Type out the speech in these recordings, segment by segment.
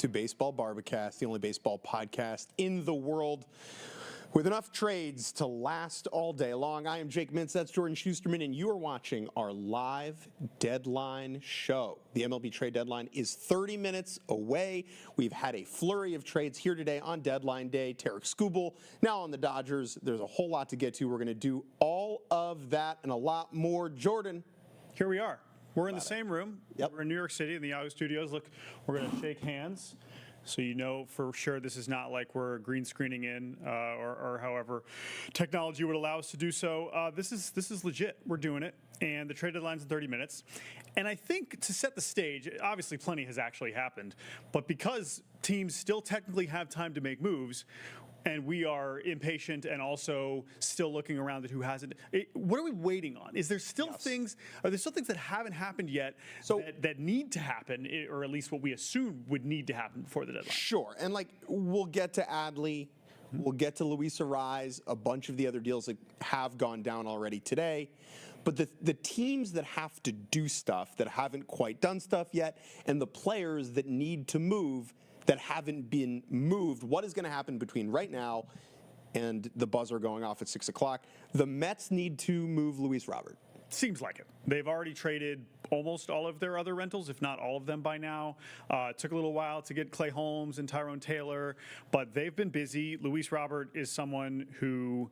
to Baseball Barbacast, the only baseball podcast in the world with enough trades to last all day long. I am Jake Mintz, that's Jordan Shusterman, and you are watching our live deadline show. The MLB Trade Deadline is 30 minutes away. We've had a flurry of trades here today on deadline day. Tarek Skubal now on the Dodgers. There's a whole lot to get to. We're going to do all of that and a lot more. Jordan. Here we are. We're in the same room. Yep. We're in New York City in the Yahoo studios. Look, we're going to shake hands. So you know for sure this is not like we're green screening in or however technology would allow us to do so. This is legit. We're doing it. And the trade deadline's in 30 minutes. And I think to set the stage, obviously plenty has actually happened. But because teams still technically have time to make moves, and we are impatient and also still looking around at who hasn't. What are we waiting on? Is there still things? Are there still things that haven't happened yet that need to happen, or at least what we assume would need to happen before the deadline? Sure, and we'll get to Adley, we'll get to Luis Arraez, a bunch of the other deals that have gone down already today. But the teams that have to do stuff that haven't quite done stuff yet, and the players that need to move that haven't been moved, what is going to happen between right now and the buzzer going off at 6 o'clock? The Mets need to move Luis Robert. Seems like it. They've already traded almost all of their other rentals, if not all of them by now. It took a little while to get Clay Holmes and Tyrone Taylor, but they've been busy. Luis Robert is someone who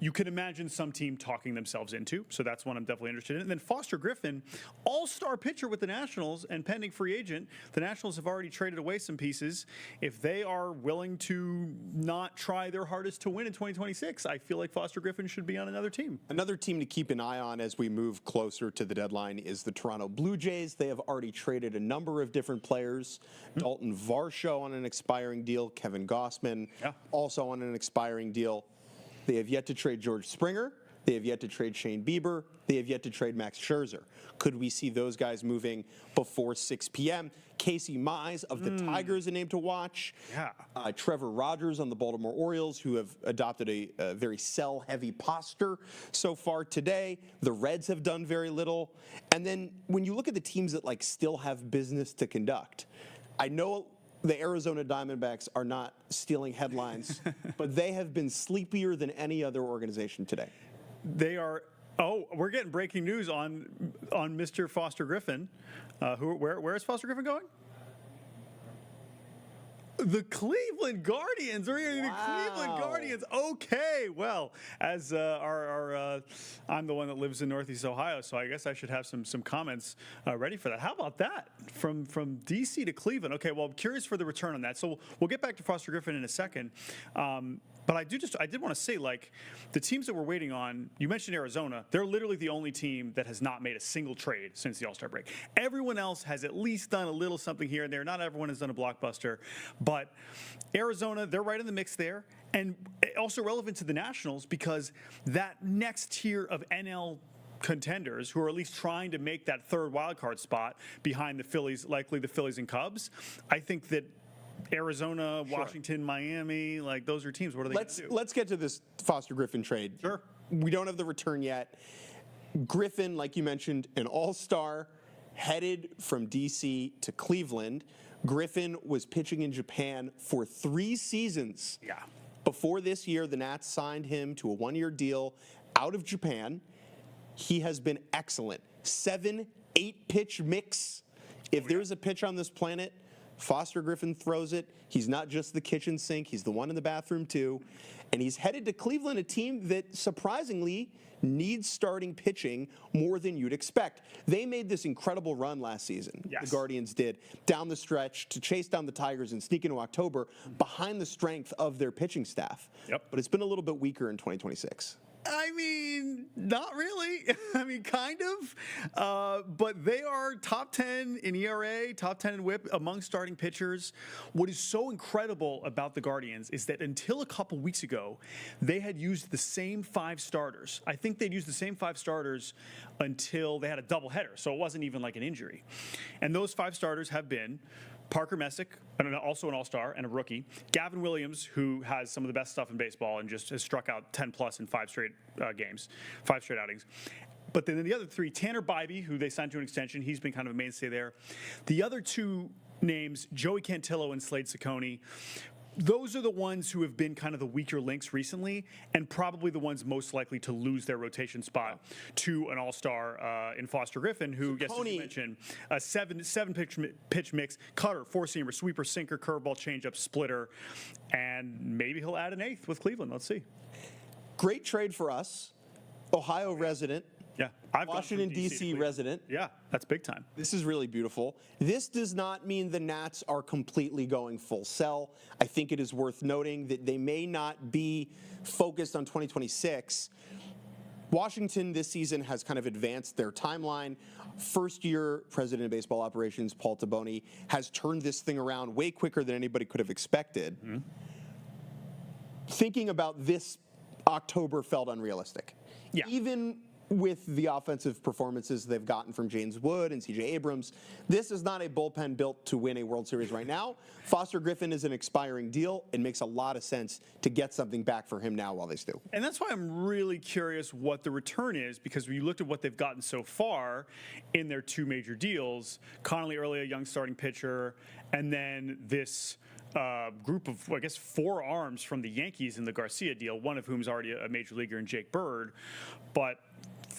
you could imagine some team talking themselves into, so that's one I'm definitely interested in. And then Foster Griffin, all-star pitcher with the Nationals and pending free agent. The Nationals have already traded away some pieces. If they are willing to not try their hardest to win in 2026, I feel like Foster Griffin should be on another team. Another team to keep an eye on as we move closer to the deadline is the Toronto Blue Jays. They have already traded a number of different players. Dalton Varsho on an expiring deal. Kevin Gossman also on an expiring deal. They have yet to trade George Springer. They have yet to trade Shane Bieber. They have yet to trade Max Scherzer. Could we see those guys moving before 6 p.m.? Casey Mize of the Tigers, a name to watch. Yeah. Trevor Rogers on the Baltimore Orioles, who have adopted a very sell-heavy posture so far today. The Reds have done very little. And then when you look at the teams that still have business to conduct, I know the Arizona Diamondbacks are not stealing headlines, but they have been sleepier than any other organization today. They are. Oh, we're getting breaking news on Mr. Foster Griffin. Where is Foster Griffin going? The Cleveland Guardians. We're going to the Cleveland Guardians. Okay, well, as I'm the one that lives in Northeast Ohio, so I guess I should have some comments ready for that. How about that? From DC to Cleveland. Okay, well, I'm curious for the return on that. So we'll get back to Foster Griffin in a second. But I did want to say, the teams that we're waiting on, you mentioned Arizona. They're literally the only team that has not made a single trade since the All-Star break. Everyone else has at least done a little something here and there. Not everyone has done a blockbuster. But Arizona, they're right in the mix there. And also relevant to the Nationals because that next tier of NL contenders who are at least trying to make that third wildcard spot behind the Phillies, likely the Phillies and Cubs, I think that Arizona, Washington, Miami, those are teams. What are they going to do? Let's get to this Foster Griffin trade. Sure. We don't have the return yet. Griffin, like you mentioned, an all-star, headed from D.C. to Cleveland. Griffin was pitching in Japan for 3 seasons. Yeah. Before this year, the Nats signed him to a 1-year deal out of Japan. He has been excellent. 7-8 pitch mix. If there's a pitch on this planet, Foster Griffin throws it. He's not just the kitchen sink. He's the one in the bathroom, too. And he's headed to Cleveland, a team that surprisingly needs starting pitching more than you'd expect. They made this incredible run last season. Yes. The Guardians did, down the stretch to chase down the Tigers and sneak into October behind the strength of their pitching staff. Yep. But it's been a little bit weaker in 2026. I mean, not really. I mean, kind of. But they are top 10 in ERA, top 10 in WHIP among starting pitchers. What is so incredible about the Guardians is that until a couple weeks ago, they had used the same 5 starters. I think they'd used the same 5 starters until they had a doubleheader, so it wasn't even like an injury. And those 5 starters have been Parker Messick, and also an all-star and a rookie. Gavin Williams, who has some of the best stuff in baseball and just has struck out 10-plus in 5 straight games, 5 straight outings. But then the other 3, Tanner Bybee, who they signed to an extension, he's been kind of a mainstay there. The other 2 names, Joey Cantillo and Slade Ciccone. Those are the ones who have been kind of the weaker links recently, and probably the ones most likely to lose their rotation spot to an all-star in Foster Griffin, who, yes, as you mentioned, a seven pitch mix, cutter, four-seamer, sweeper, sinker, curveball, changeup, splitter, and maybe he'll add an eighth with Cleveland. Let's see. Great trade for us. Ohio resident. Yeah, Washington, D.C. resident. Yeah, that's big time. This is really beautiful. This does not mean the Nats are completely going full sell. I think it is worth noting that they may not be focused on 2026. Washington this season has kind of advanced their timeline. First-year president of baseball operations, Paul Taboni, has turned this thing around way quicker than anybody could have expected. Thinking about this October felt unrealistic. Yeah. Even with the offensive performances they've gotten from James Wood and C.J. Abrams, this is not a bullpen built to win a World Series right now. Foster Griffin is an expiring deal. It makes a lot of sense to get something back for him now while they still. And that's why I'm really curious what the return is, because when you looked at what they've gotten so far in their two major deals, Connolly early, a young starting pitcher, and then this group of, I guess, four arms from the Yankees in the Garcia deal, one of whom is already a major leaguer in Jake Bird. But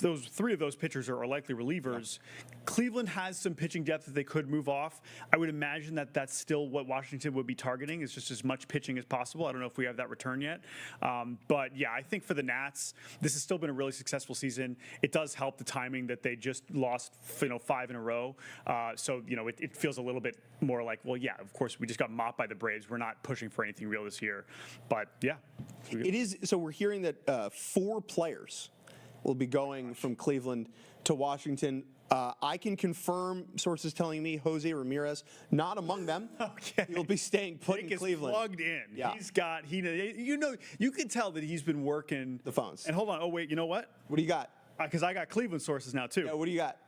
those three of those pitchers are likely relievers. Yeah. Cleveland has some pitching depth that they could move off. I would imagine that that's still what Washington would be targeting, is just as much pitching as possible. I don't know if we have that return yet. But yeah, I think for the Nats, this has still been a really successful season. It does help the timing that they just lost, 5 in a row. So, it feels a little bit more like, well, yeah, of course, we just got mopped by the Braves. We're not pushing for anything real this year. But yeah. It is. So we're hearing that 4 players will be going from Cleveland to Washington. I can confirm, sources telling me, Jose Ramirez, not among them. Okay. He'll be staying put in Cleveland. Plugged in. Yeah. You can tell that he's been working the phones. And hold on. Oh, wait, you know what? What do you got? Because I got Cleveland sources now, too. Yeah, what do you got?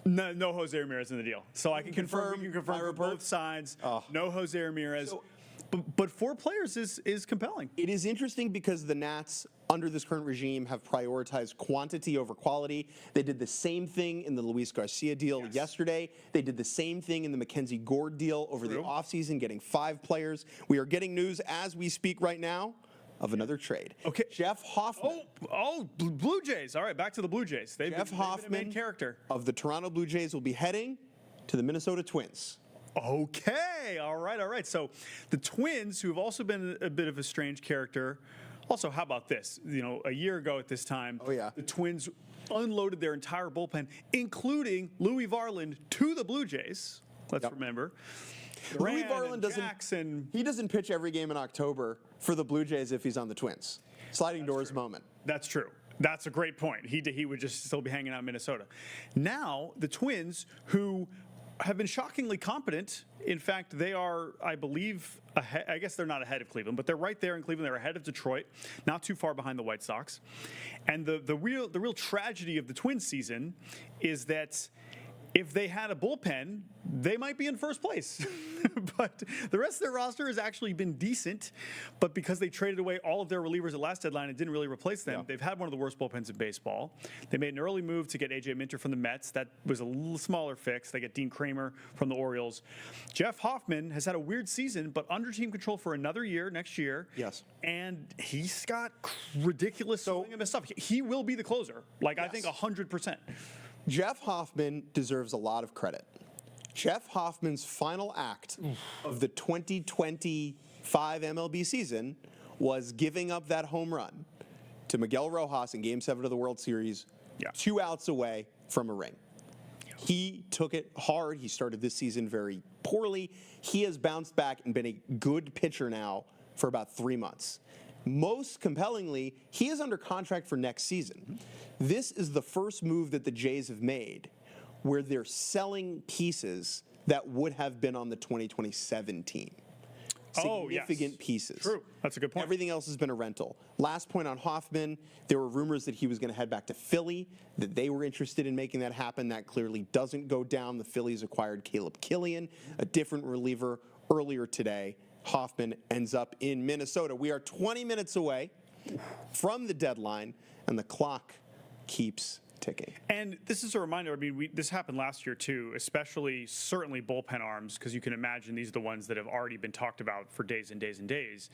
No Jose Ramirez in the deal. So I can confirm. You can confirm for both sides. Oh. No Jose Ramirez. But 4 players is compelling. It is interesting because the Nats, under this current regime, have prioritized quantity over quality. They did the same thing in the Luis Garcia deal yesterday. They did the same thing in the Mackenzie Gord deal over the offseason, getting 5 players. We are getting news as we speak right now of another trade. Okay. Jeff Hoffman. Blue Jays. All right, back to the Blue Jays. Jeff Hoffman, main character of the Toronto Blue Jays, will be heading to the Minnesota Twins. Okay, all right. So the Twins, who have also been a bit of a strange character. Also, how about this? A year ago at this time, the Twins unloaded their entire bullpen, including Louis Varland, to the Blue Jays. Let's remember. Louis Varland doesn't pitch every game in October for the Blue Jays if he's on the Twins. Sliding doors moment. That's true. That's a great point. He would just still be hanging out in Minnesota. Now, the Twins, who have been shockingly competent. In fact, they are, I believe, ahead. I guess they're not ahead of Cleveland, but they're right there in Cleveland. They're ahead of Detroit, not too far behind the White Sox. And the real tragedy of the Twins season is that if they had a bullpen, they might be in first place. But the rest of their roster has actually been decent. But because they traded away all of their relievers at last deadline and didn't really replace them, they've had one of the worst bullpens in baseball. They made an early move to get A.J. Minter from the Mets. That was a little smaller fix. They get Dean Kramer from the Orioles. Jeff Hoffman has had a weird season, but under team control for another year, next year. Yes. And he's got ridiculous swing and stuff. He will be the closer. I think 100%. Jeff Hoffman deserves a lot of credit. Jeff Hoffman's final act of the 2025 MLB season was giving up that home run to Miguel Rojas in Game 7 of the World Series, 2 outs away from a ring. He took it hard. He started this season very poorly. He has bounced back and been a good pitcher now for about 3 months. Most compellingly, he is under contract for next season. This is the first move that the Jays have made where they're selling pieces that would have been on the 2027 team. Significant pieces. True. That's a good point. Everything else has been a rental. Last point on Hoffman, there were rumors that he was going to head back to Philly, that they were interested in making that happen. That clearly doesn't go down. The Phillies acquired Caleb Killian, a different reliever, earlier today. Hoffman ends up in Minnesota. We are 20 minutes away from the deadline, and the clock keeps ticking. And this is a reminder, I mean, this happened last year too, especially certainly bullpen arms, because you can imagine these are the ones that have already been talked about for days and days and days.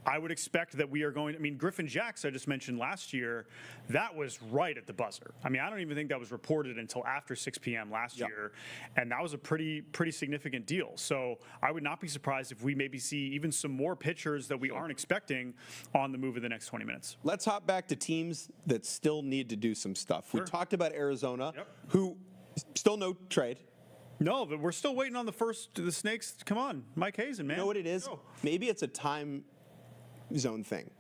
I would expect that we are going, I mean, Griffin Jacks, I just mentioned last year, that was right at the buzzer. I mean, I don't even think that was reported until after 6 p.m. last year, and that was a pretty significant deal. So I would not be surprised if we maybe see even some more pitchers that we aren't expecting on the move in the next 20 minutes. Let's hop back to teams that still need to do some stuff. Sure. We talked about Arizona, who still no trade. No, but we're still waiting on the Snakes. Come on, Mike Hazen, man. You know what it is? Go. Maybe it's a time zone thing.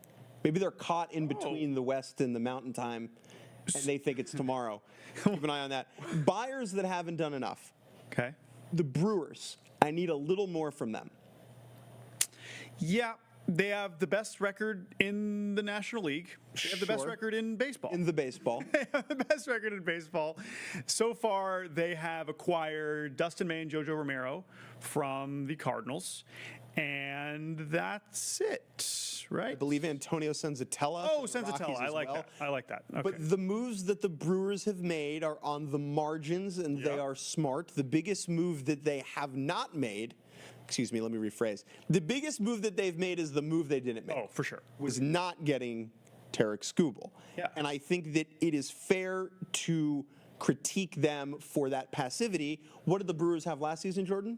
Maybe they're caught in between the West and the Mountain Time, and they think it's tomorrow. Keep an eye on that. Buyers that haven't done enough. Okay. The Brewers. I need a little more from them. Yeah, they have the best record in the National League. They have the best Sure. record in baseball. In the baseball. They have the best record in baseball. So far, they have acquired Dustin May and Jojo Romero from the Cardinals, and that's it, right? I believe Antonio Senzatella. Oh, from the Senzatella. Rockies I as like well. that. I like that. Okay. But the moves that the Brewers have made are on the margins, and they are smart. The biggest move that they have not made, excuse me, let me rephrase. The biggest move that they've made is the move they didn't make. Oh, for sure. Was not getting Tarek Skubal. Yeah. And I think that it is fair to critique them for that passivity. What did the Brewers have last season, Jordan?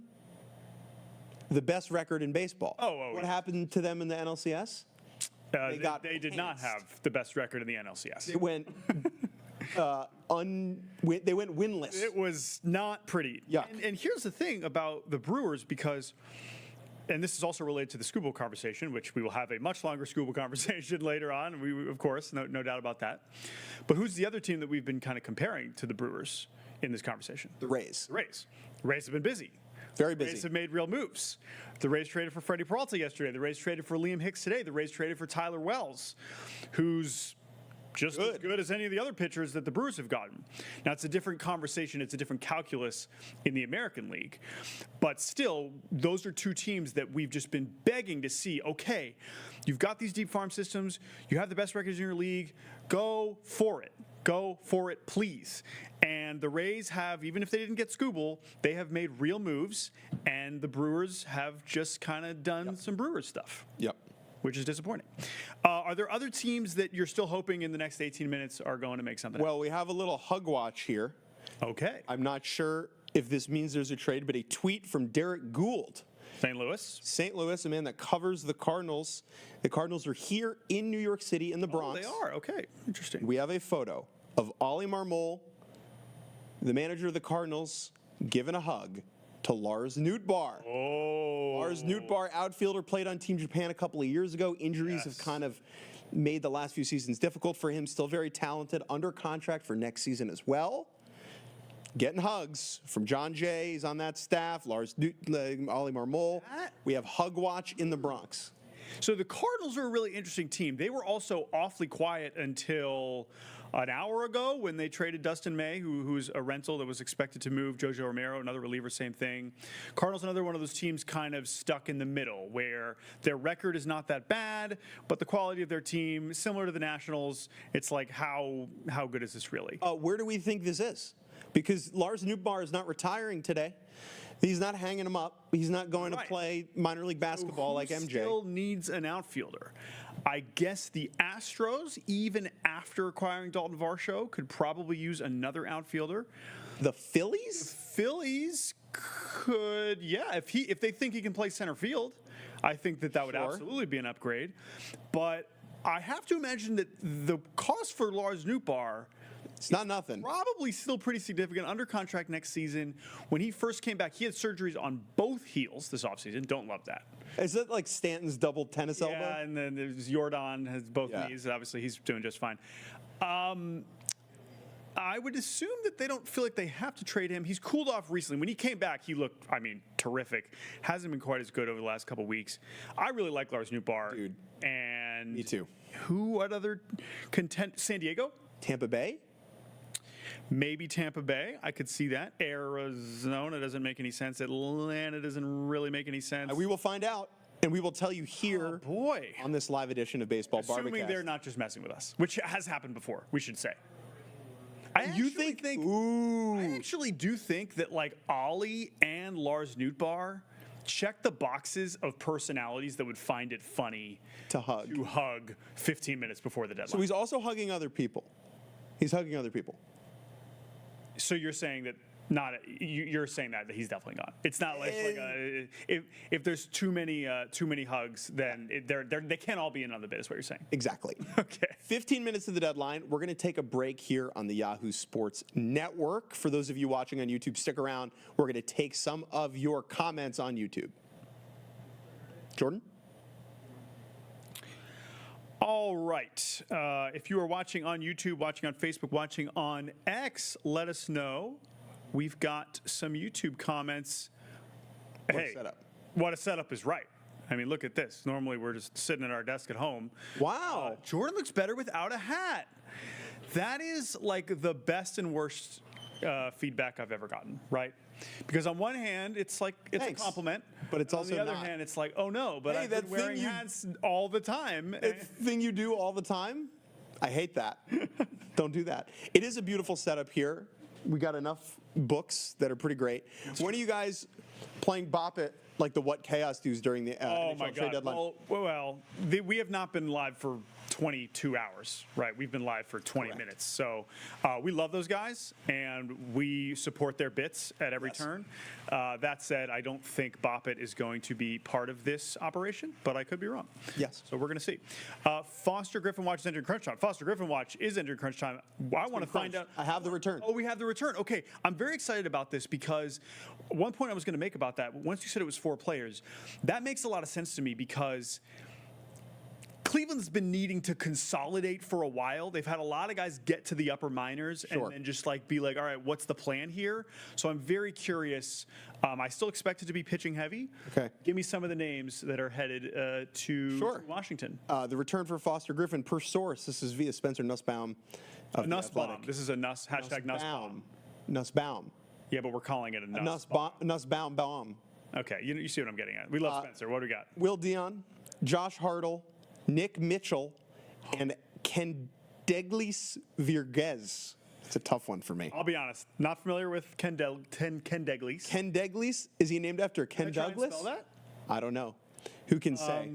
The best record in baseball. What happened to them in the NLCS? They did not have the best record in the NLCS. They went they went winless. It was not pretty. Yuck. And here's the thing about the Brewers, because, and this is also related to the Skubal conversation, which we will have a much longer Skubal conversation later on. We, of course, no doubt about that. But who's the other team that we've been kind of comparing to the Brewers in this conversation? The Rays. The Rays. The Rays have been busy. Very The Rays busy. have made real moves. The Rays traded for Freddie Peralta yesterday. The Rays traded for Liam Hicks today. The Rays traded for Tyler Wells, who's just as good as any of the other pitchers that the Brewers have gotten. Now, it's a different conversation. It's a different calculus in the American League. But still, those are two teams that we've just been begging to see, okay, you've got these deep farm systems. You have the best records in your league. Go for it. Go for it, please. And the Rays have, even if they didn't get Skubal, they have made real moves, and the Brewers have just kind of done some Brewers stuff. Yep. Which is disappointing. Are there other teams that you're still hoping in the next 18 minutes are going to make something Well, we have a little hug watch here. happen? Okay. I'm not sure if this means there's a trade, but a tweet from Derek Gould. St. Louis. St. Louis, a man that covers the Cardinals. The Cardinals are here in New York City in the Bronx. Oh, they are. Okay. Interesting. We have a photo of Ollie Marmol, the manager of the Cardinals, giving a hug to Lars Nootbaar. Oh. Lars Nootbaar, outfielder, played on Team Japan a couple of years ago. Injuries have kind of made the last few seasons difficult for him. Still very talented, under contract for next season as well. Getting hugs from John Jay. He's on that staff. Ollie Marmol. We have Hug Watch in the Bronx. So the Cardinals are a really interesting team. They were also awfully quiet until an hour ago when they traded Dustin May, who's a rental that was expected to move. Jojo Romero, another reliever, same thing. Cardinals, another one of those teams kind of stuck in the middle where their record is not that bad, but the quality of their team, similar to the Nationals, it's like how good is this really? Where do we think this is? Because Lars Nootbaar is not retiring today. He's not hanging him up. He's not going to play minor league basketball like MJ. Still needs an outfielder. I guess the Astros, even after acquiring Dalton Varsho, could probably use another outfielder. The Phillies? Phillies could, if they think he can play center field, I think that would absolutely be an upgrade. But I have to imagine that the cost for Lars Nootbaar, it's not nothing. probably still pretty significant. Under contract next season. When he first came back, he had surgeries on both heels this offseason. Don't love that. Is it like Stanton's double tennis elbow? Yeah, and then there's Jordan has both knees. Obviously, he's doing just fine. I would assume that they don't feel like they have to trade him. He's cooled off recently. When he came back, he looked, terrific. Hasn't been quite as good over the last couple weeks. I really like Lars Nootbaar. Dude. And Me too. What other San Diego? Tampa Bay? Maybe Tampa Bay. I could see that. Arizona doesn't make any sense. Atlanta doesn't really make any sense. We will find out, and we will tell you here on this live edition of Baseball Assuming Barbacast. they're not just messing with us, which has happened before, we should say. I You actually think? I Ooh. actually do think that like Ollie and Lars Nootbaar check the boxes of personalities that would find it funny To hug. to hug 15 minutes before the deadline. So he's also hugging other people. He's hugging other people. So you're saying that you're saying that he's definitely gone. It's not like if there's too many hugs, then they can't all be in on the bid. Is what you're saying? Exactly. Okay. 15 minutes to the deadline. We're going to take a break here on the Yahoo Sports Network. For those of you watching on YouTube, stick around. We're going to take some of your comments on YouTube. Jordan? All right. If you are watching on YouTube, watching on Facebook, watching on X, let us know. We've got some YouTube comments. What a setup. What a setup is right. I mean, look at this. Normally, we're just sitting at our desk at home. Wow. Jordan looks better without a hat. That is like the best and worst feedback I've ever gotten, right? Because on one hand, it's like it's Thanks. a compliment, But it's also on the other not. hand, it's like, oh no, but Hey, I've that been wearing thing you- hats all the time. That thing you do all the time? I hate that. Don't do that. It is a beautiful setup here. We got enough books that are pretty great. When are you guys playing Bop It like the What Chaos dudes during the Oh NHL my trade God! deadline? We have not been live for 22 hours, right? We've been live for 20 Correct. minutes. So we love those guys, and we support their bits at every Yes. turn. That said, I don't think Bop It is going to be part of this operation, but I could be wrong. Yes. So we're going to see. Foster Griffin Watch is entering crunch time. Foster Griffin Watch is entering crunch time. I want to find out. I have the return. Oh, we have the return. Okay, I'm very excited about this because one point I was going to make about that, once you said it was 4 players, that makes a lot of sense to me because Cleveland's been needing to consolidate for a while. They've had a lot of guys get to the upper minors Sure. and then just like be like, all right, what's the plan here? So I'm very curious. I still expect it to be pitching heavy. Okay. Give me some of the names that are headed to Washington. The return for Foster Griffin per source. This is via Spencer Nussbaum of The Nussbaum. Athletic. This is a hashtag Nussbaum. Nussbaum. Yeah, but we're calling it a Nussbaum. Nussbaum. Okay, you see what I'm getting at. We love Spencer. What do we got? Will Dion, Josh Hartle, Nick Mitchell, and Kendeglis Virgez. It's a tough one for me. I'll be honest, not familiar with Ken Deglis. Kendeglis? Is he named after Ken Can I try and Douglas? spell that? I don't know. Who can say?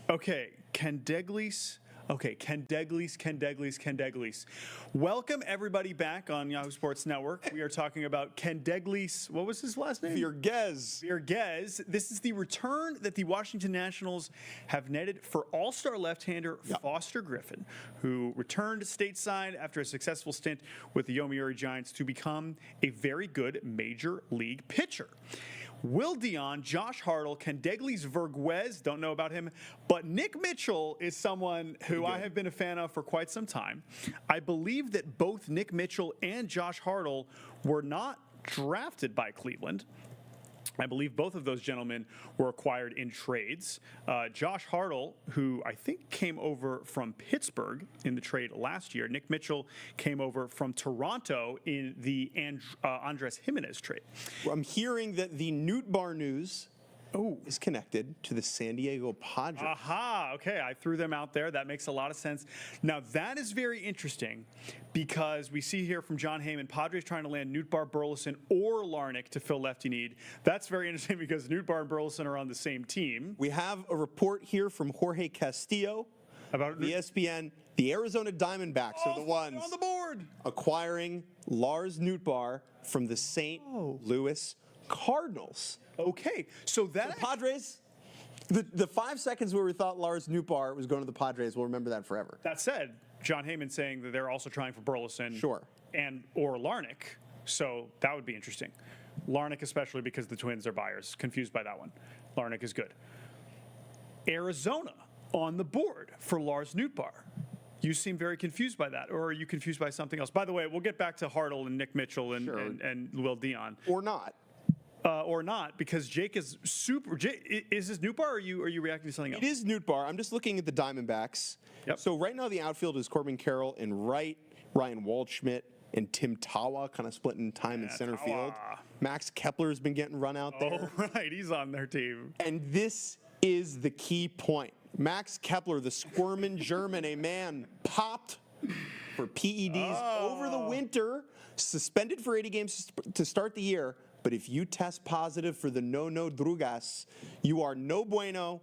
Okay, Ken Deglis. Okay, Ken Deglis. Welcome everybody back on Yahoo Sports Network. We are talking about Ken Deglis. What was his last name? Virgez. Virgez. This is the return that the Washington Nationals have netted for all-star left-hander Foster Griffin, who returned stateside after a successful stint with the Yomiuri Giants to become a very good major league pitcher. Will Dion, Josh Hartle, Kendeglis Virgez, don't know about him, but Nick Mitchell is someone who I have been a fan of for quite some time. I believe that both Nick Mitchell and Josh Hartle were not drafted by Cleveland. I believe both of those gentlemen were acquired in trades. Josh Hartle, who I think came over from Pittsburgh in the trade last year. Nick Mitchell came over from Toronto in the Andres Jimenez trade. I'm hearing that the Nootbaar news is connected to the San Diego Padres. Aha, okay, I threw them out there. That makes a lot of sense. Now, that is very interesting because we see here from John Heyman, Padres trying to land Nootbaar, Burleson, or Larnach to fill lefty need. That's very interesting because Nootbaar and Burleson are on the same team. We have a report here from Jorge Castillo About the ESPN. The Arizona Diamondbacks are the ones on the board. acquiring Lars Nootbaar from the St. Louis Cardinals. Okay, so that Padres, the 5 seconds where we thought Lars Nootbaar was going to the Padres, we'll remember that forever. that said, John Heyman saying that they're also trying for Burleson, Sure. and or Larnach. So that would be interesting. Larnach, especially because the Twins are buyers. Confused by that one. Larnach is good. Arizona on the board for Lars Nootbaar. You seem very confused by that, or are you confused by something else? By the way, we'll get back to Hartle and Nick Mitchell and, Sure. and Will Dion. Or not. Or not, because Jake is super. Is this Nootbaar, or are you reacting to something else? It is Nootbaar. I'm just looking at the Diamondbacks. Yep. So right now the outfield is Corbin Carroll in right, Ryan Waldschmidt and Tim Tawa kind of splitting time in center field. Tawa. Max Kepler's been getting run out there. Oh, right, he's on their team. And this is the key point. Max Kepler, the squirming German, a man popped for PEDs over the winter, suspended for 80 games to start the year. But if you test positive for the no drugas, you are no bueno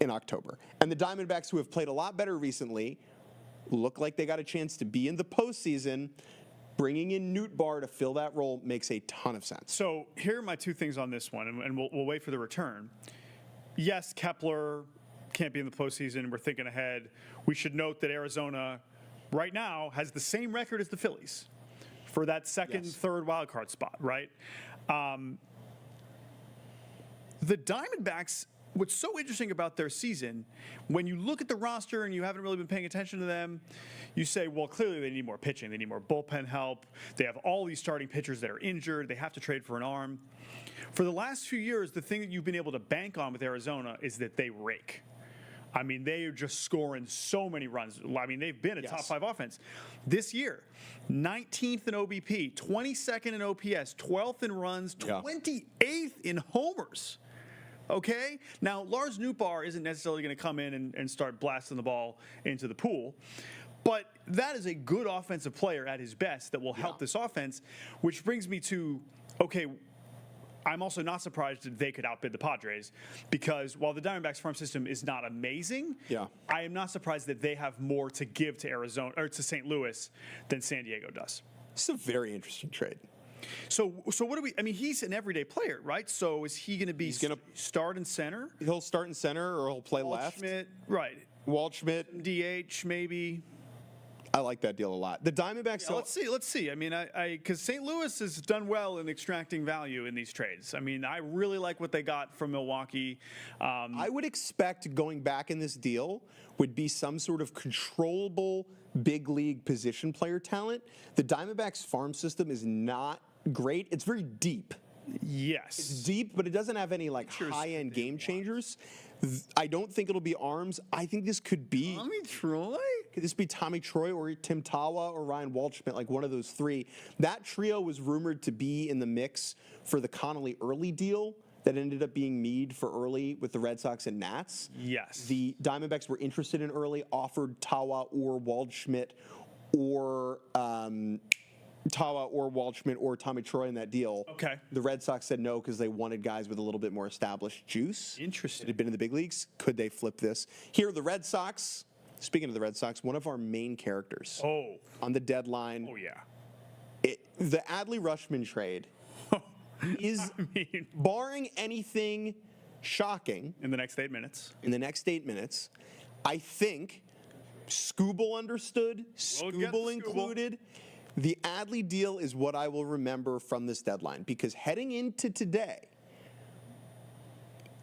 in October. And the Diamondbacks, who have played a lot better recently, look like they got a chance to be in the postseason. Bringing in Newt Barr to fill that role makes a ton of sense. So here are my two things on this one, and we'll wait for the return. Yes, Kepler can't be in the postseason. We're thinking ahead. We should note that Arizona right now has the same record as the Phillies for that second, third wild card spot, right? The Diamondbacks, what's so interesting about their season, when you look at the roster and you haven't really been paying attention to them, you say, well, clearly they need more pitching. They need more bullpen help. They have all these starting pitchers that are injured. They have to trade for an arm. For the last few years, the thing that you've been able to bank on with Arizona is that they rake. I mean, they are just scoring so many runs. I mean, they've been a top 5 offense. This year, 19th in OBP, 22nd in OPS, 12th in runs, 28th in homers. Okay? Now, Lars Nootbaar isn't necessarily going to come in and start blasting the ball into the pool, but that is a good offensive player at his best that will help this offense, which brings me to, okay, I'm also not surprised that they could outbid the Padres because while the Diamondbacks farm system is not amazing, I am not surprised that they have more to give to Arizona or to St. Louis than San Diego does. It's a very interesting trade. So what do we? I mean, he's an everyday player, right? So is he going to be start in center? He'll start in center, or he'll play left. Waldschmidt, right? Waldschmidt, DH, maybe. I like that deal a lot. The Diamondbacks. Let's see. I mean, because St. Louis has done well in extracting value in these trades. I mean, I really like what they got from Milwaukee. I would expect going back in this deal would be some sort of controllable big league position player talent. The Diamondbacks farm system is not great. It's very deep. Yes. It's deep, but it doesn't have any like high-end game changers. I don't think it'll be arms. I think this could be Tommy Troy. Could this be Tommy Troy or Tim Tawa or Ryan Waldschmidt, like one of those three? That trio was rumored to be in the mix for the Connolly Early deal that ended up being Meade for Early with the Red Sox and Nats. Yes. The Diamondbacks were interested in Early, offered Tawa or Waldschmidt or Waldschmidt or Tommy Troy in that deal. Okay. The Red Sox said no because they wanted guys with a little bit more established juice. Interesting. That had been in the big leagues. Could they flip this? Here, the Red Sox. Speaking of the Red Sox, one of our main characters on the deadline. Oh, yeah. The Adley Rutschman trade is, barring anything shocking. In the next 8 minutes. I think Scooble understood, Scooble included. The Adley deal is what I will remember from this deadline because heading into today,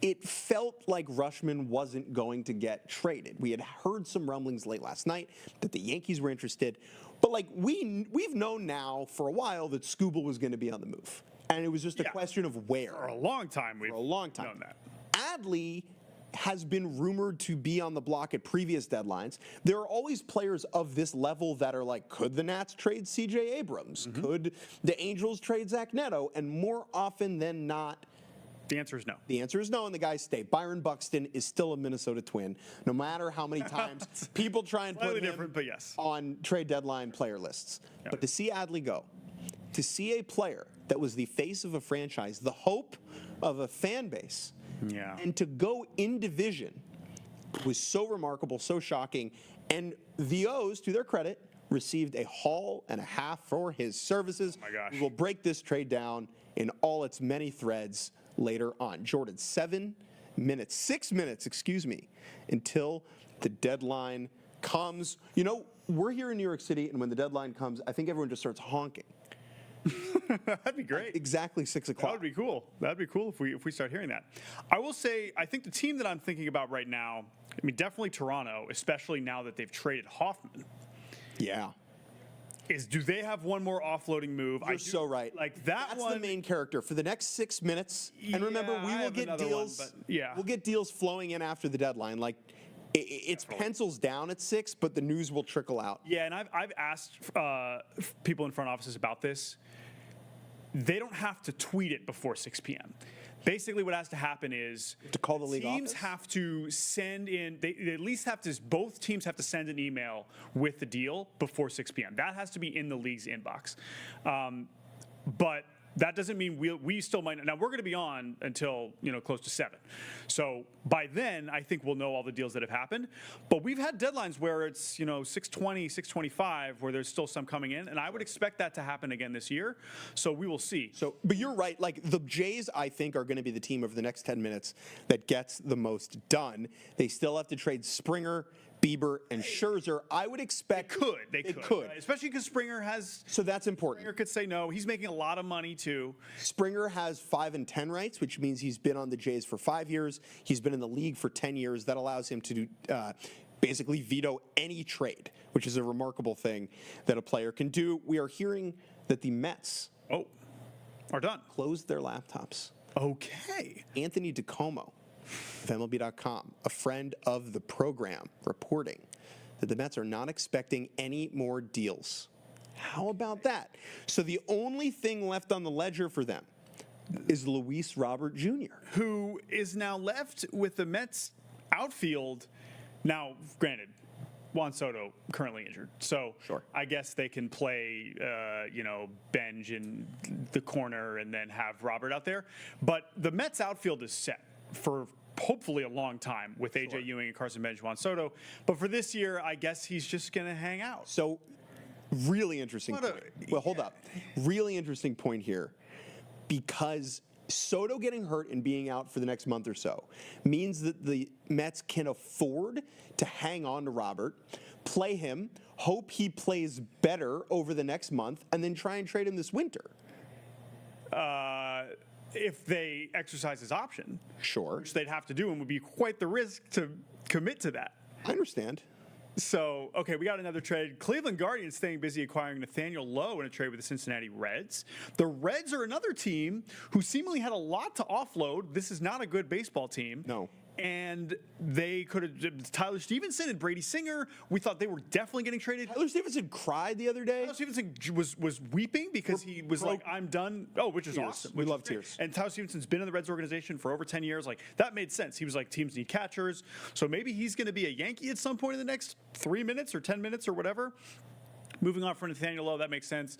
it felt like Rutschman wasn't going to get traded. We had heard some rumblings late last night that the Yankees were interested, but like we've known now for a while that Scooble was going to be on the move, and it was just a question of where. For a long time, we've known that. Adley has been rumored to be on the block at previous deadlines. There are always players of this level that are like, could the Nats trade C.J. Abrams? Could the Angels trade Zach Neto? And more often than not, the answer is no. The answer is no, and the guys stay. Byron Buxton is still a Minnesota Twin, no matter how many times people try and put him on trade deadline player lists. Yep. But to see Adley go, to see a player that was the face of a franchise, the hope of a fan base, and to go in division was so remarkable, so shocking. And the O's, to their credit, received a haul and a half for his services. Oh my gosh. We will break this trade down in all its many threads later on. Jordan, 6 minutes, until the deadline comes. You know, we're here in New York City, and when the deadline comes, I think everyone just starts honking. That'd be great. Exactly 6 o'clock. That would be cool. That'd be cool if we start hearing that. I will say, I think the team that I'm thinking about right now, I mean, definitely Toronto, especially now that they've traded Hoffman. Yeah. Do they have one more offloading move? You're so right. Like that's the main character for the next 6 minutes. And remember, we will get deals. We'll get deals flowing in after the deadline. Like it's pencils down at 6, but the news will trickle out. Yeah, and I've asked people in front offices about this. They don't have to tweet it before 6 p.m. basically what has to happen is To call the league teams office? have to send in, they at least have to, both teams have to send an email with the deal before 6 p.m. That has to be in the league's inbox. But that doesn't mean we still might. Now we're going to be on until close to 7. So by then, I think we'll know all the deals that have happened. But we've had deadlines where it's 6:20, 6:25, where there's still some coming in, and I would expect that to happen again this year. So we will see. So, but you're right. Like the Jays, I think are going to be the team over the next 10 minutes that gets the most done. They still have to trade Springer, Bieber, and Scherzer. I would expect They could. Right? Especially because Springer has. So that's important. Springer could say no. He's making a lot of money too. Springer has 5 and 10 rights, which means he's been on the Jays for 5 years. He's been in the league for 10 years. That allows him to basically veto any trade, which is a remarkable thing that a player can do. We are hearing that the Mets Are done. closed their laptops. Okay. Anthony DiComo of MLB.com, a friend of the program, reporting that the Mets are not expecting any more deals. How about that? So the only thing left on the ledger for them is Luis Robert Jr., who is now left with the Mets outfield. Now, granted, Juan Soto currently injured, so Sure. I guess they can play, Benj in the corner and then have Robert out there. But the Mets outfield is set for hopefully a long time with A.J. Ewing and Carson Benj, Juan Soto. But for this year, I guess he's just going to hang out. So really interesting point. Well, hold up. Really interesting point here, because Soto getting hurt and being out for the next month or so means that the Mets can afford to hang on to Robert, play him, hope he plays better over the next month, and then try and trade him this winter. If they exercise his option, Sure. which they'd have to do and would be quite the risk to commit to that. I understand. So, okay, we got another trade. Cleveland Guardians staying busy acquiring Nathaniel Lowe in a trade with the Cincinnati Reds. The Reds are another team who seemingly had a lot to offload. This is not a good baseball team. No. And they could have Tyler Stevenson and Brady Singer. We thought they were definitely getting traded. Tyler Stevenson cried the other day. Tyler Stevenson was weeping because he was like, I'm done. Oh, which is Tears. awesome. We which love is great. tears. And Tyler Stevenson's been in the Reds organization for over 10 years. Like, that made sense. He was like, teams need catchers. So maybe he's going to be a Yankee at some point in the next 3 minutes or 10 minutes or whatever. Moving on from Nathaniel Lowe, that makes sense.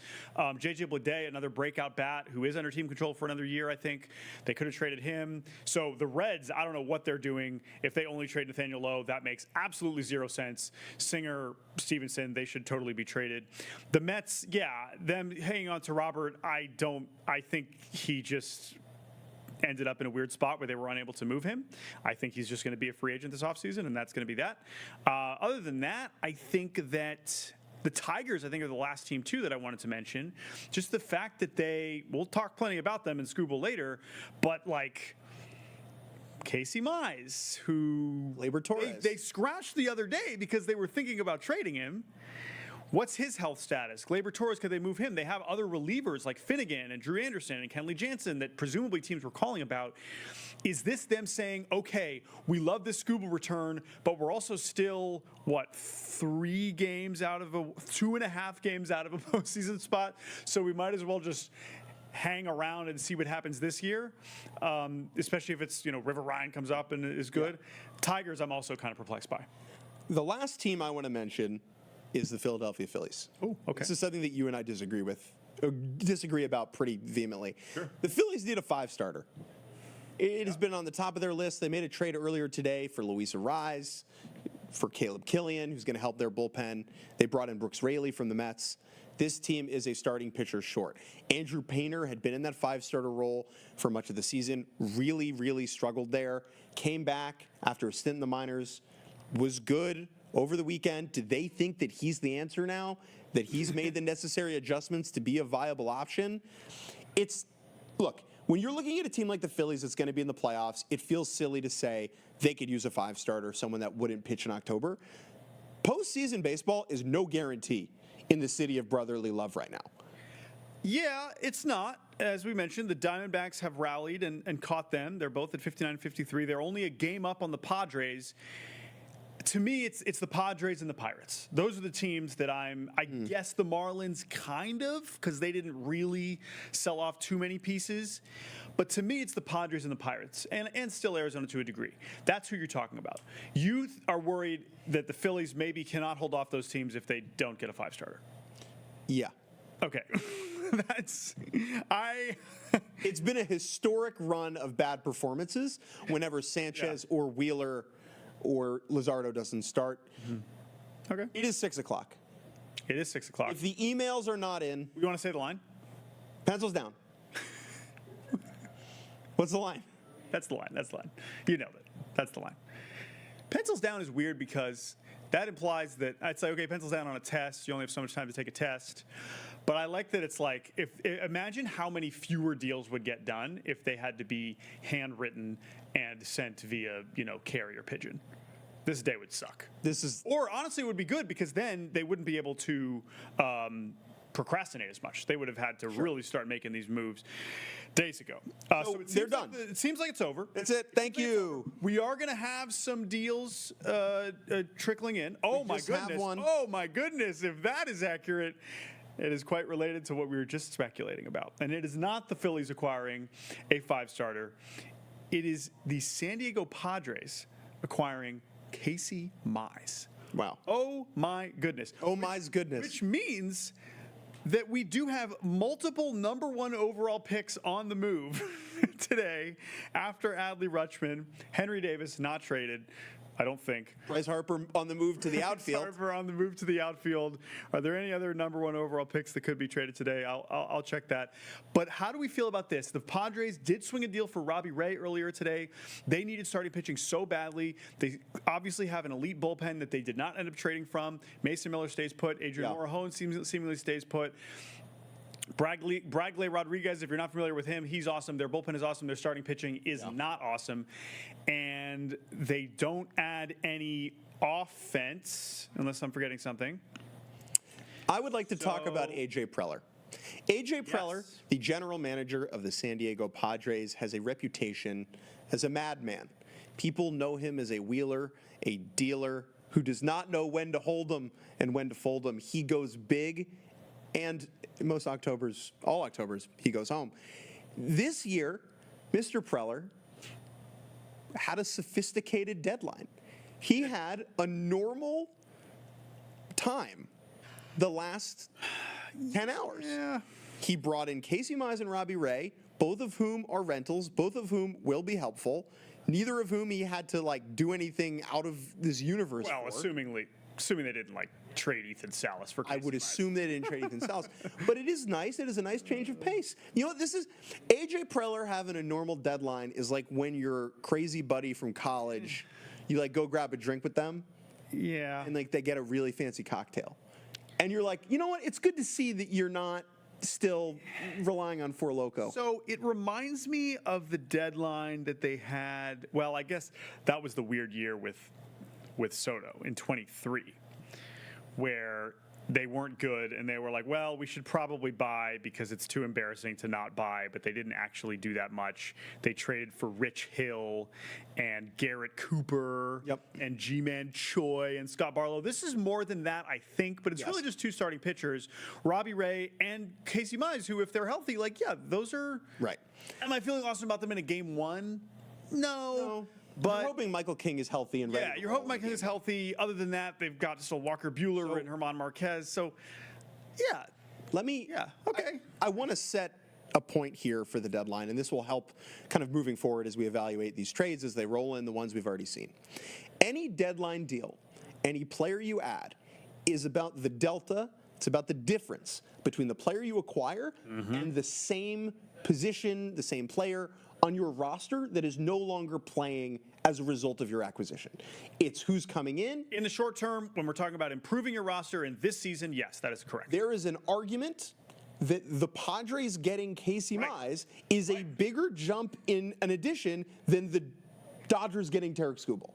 J.J. Bleday, another breakout bat who is under team control for another year, I think. They could have traded him. So the Reds, I don't know what they're doing. If they only trade Nathaniel Lowe, that makes absolutely zero sense. Singer, Stevenson, they should totally be traded. The Mets, them hanging on to Robert, I think he just ended up in a weird spot where they were unable to move him. I think he's just going to be a free agent this offseason, and that's going to be that. Other than that, I think that the Tigers, I think, are the last team, too, that I wanted to mention. Just the fact that we'll talk plenty about them in Scooble later, but like Casey Mize, who Gleyber Torres. They scratched the other day because they were thinking about trading him. What's his health status? Gleyber Torres, could they move him? They have other relievers like Finnegan and Drew Anderson and Kenley Jansen that presumably teams were calling about. Is this them saying, okay, we love this Scooble return, but we're also still, 3 games out of 2.5 games out of a postseason spot, so we might as well just hang around and see what happens this year, especially if it's, River Ryan comes up and is good. Yeah. Tigers, I'm also kind of perplexed by. The last team I want to mention is the Philadelphia Phillies. Oh, okay. This is something that you and I disagree about pretty vehemently. Sure. The Phillies need a 5-starter. It has been on the top of their list. They made a trade earlier today for Luis Arraez, for Caleb Killian, who's going to help their bullpen. They brought in Brooks Raley from the Mets. This team is a starting pitcher short. Andrew Painter had been in that 5-starter role for much of the season, really, really struggled there, came back after a stint in the minors, was good over the weekend. Do they think that he's the answer now, that he's made the necessary adjustments to be a viable option? Look, when you're looking at a team like the Phillies that's going to be in the playoffs, it feels silly to say they could use a 5-starter, someone that wouldn't pitch in October. Postseason baseball is no guarantee in the city of brotherly love right now. Yeah, it's not. As we mentioned, the Diamondbacks have rallied and caught them. They're both at 59-53. They're only a game up on the Padres. To me, it's the Padres and the Pirates. Those are the teams that I guess the Marlins kind of, because they didn't really sell off too many pieces. But to me, it's the Padres and the Pirates, and still Arizona to a degree. That's who you're talking about. You are worried that the Phillies maybe cannot hold off those teams if they don't get a 5-starter. Yeah. Okay. It's been a historic run of bad performances whenever Sanchez or Wheeler or Luzardo doesn't start. Okay. It is 6 o'clock. It is 6 o'clock. If the emails are not in, You want to say the line? pencils down. What's the line? That's the line. That's the line. You nailed it. That's the line. Pencils down is weird because that implies that I'd say, okay, pencils down on a test. You only have so much time to take a test. But I like that it's like, imagine how many fewer deals would get done if they had to be handwritten and sent via, carrier pigeon. This day would suck. Or honestly, it would be good because then they wouldn't be able to procrastinate as much. They would have had to really start making these moves days ago. So they're done. It seems like it's over. That's it. Thank you. We are going to have some deals trickling in. Oh, my just have goodness. one. Oh, my goodness. If that is accurate, it is quite related to what we were just speculating about. And it is not the Phillies acquiring a 5-starter. It is the San Diego Padres acquiring Casey Mize. Wow. Oh, my goodness. Oh, my goodness. Which means that we do have multiple number 1 overall picks on the move today after Adley Rutschman, Henry Davis not traded, I don't think. Bryce Harper on the move to the outfield. Harper on the move to the outfield. Are there any other number 1 overall picks that could be traded today? I'll check that. But how do we feel about this? The Padres did swing a deal for Robbie Ray earlier today. They needed starting pitching so badly. They obviously have an elite bullpen that they did not end up trading from. Mason Miller stays put. Adrian Morejon seemingly stays put. Bradley Rodriguez, if you're not familiar with him, he's awesome. Their bullpen is awesome. Their starting pitching is not awesome. And they don't add any offense, unless I'm forgetting something. I would like to talk about A.J. Preller. A.J. Preller, Yes. the general manager of the San Diego Padres, has a reputation as a madman. People know him as a wheeler, a dealer who does not know when to hold them and when to fold them. He goes big, and all Octobers, he goes home. This year, Mr. Preller had a sophisticated deadline. He had a normal time the last 10 hours. Yeah. He brought in Casey Mize and Robbie Ray, both of whom are rentals, both of whom will be helpful, neither of whom he had to do anything out of this universe Well, for. assuming they didn't trade Ethan Salas for Casey I would Mize. assume they didn't trade Ethan Salas. But it is nice. It is a nice change of pace. You know what this is? A.J. Preller having a normal deadline is like when your crazy buddy from college, you go grab a drink with them, Yeah. and they get a really fancy cocktail. And you're like, you know what? It's good to see that you're not still relying on Four Loko. So it reminds me of the deadline that they had. Well, I guess that was the weird year with Soto in 23, where they weren't good and they were like, well, we should probably buy because it's too embarrassing to not buy, but they didn't actually do that much. They traded for Rich Hill and Garrett Cooper and G-Man Choi and Scott Barlow. This is more than that, I think, but it's really just 2 starting pitchers, Robbie Ray and Casey Mize, who, if they're healthy, those are... Right. Am I feeling awesome about them in a game 1? No. But you're hoping Michael King is healthy and ready. Yeah, you're hoping Michael King is healthy. Other than that, they've got still Walker Buehler and Herman Marquez. So, yeah. Okay. I want to set a point here for the deadline, and this will help kind of moving forward as we evaluate these trades as they roll in the ones we've already seen. Any deadline deal, any player you add, is about the delta. It's about the difference between the player you acquire and the same position, the same player on your roster that is no longer playing as a result of your acquisition. It's who's coming in. In the short term, when we're talking about improving your roster in this season, yes, that is correct. There is an argument that the Padres getting Casey Mize is a bigger jump in an addition than the Dodgers getting Tarek Skubal.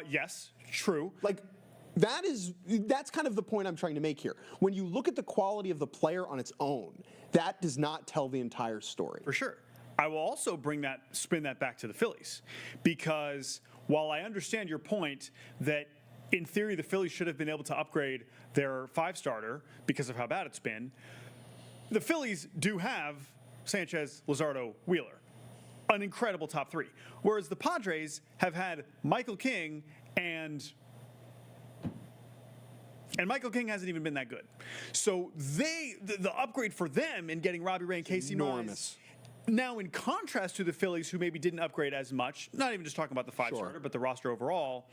Yes, true. That's kind of the point I'm trying to make here. When you look at the quality of the player on its own, that does not tell the entire story. For sure. I will also spin that back to the Phillies, because while I understand your point that in theory the Phillies should have been able to upgrade their 5-starter because of how bad it's been, the Phillies do have Sanchez, Luzardo, Wheeler, an incredible top 3. Whereas the Padres have had Michael King and Michael King hasn't even been that good. So the upgrade for them in getting Robbie Ray and Casey enormous. Mize, now in contrast to the Phillies, who maybe didn't upgrade as much, not even just talking about the 5-starter, but the roster overall,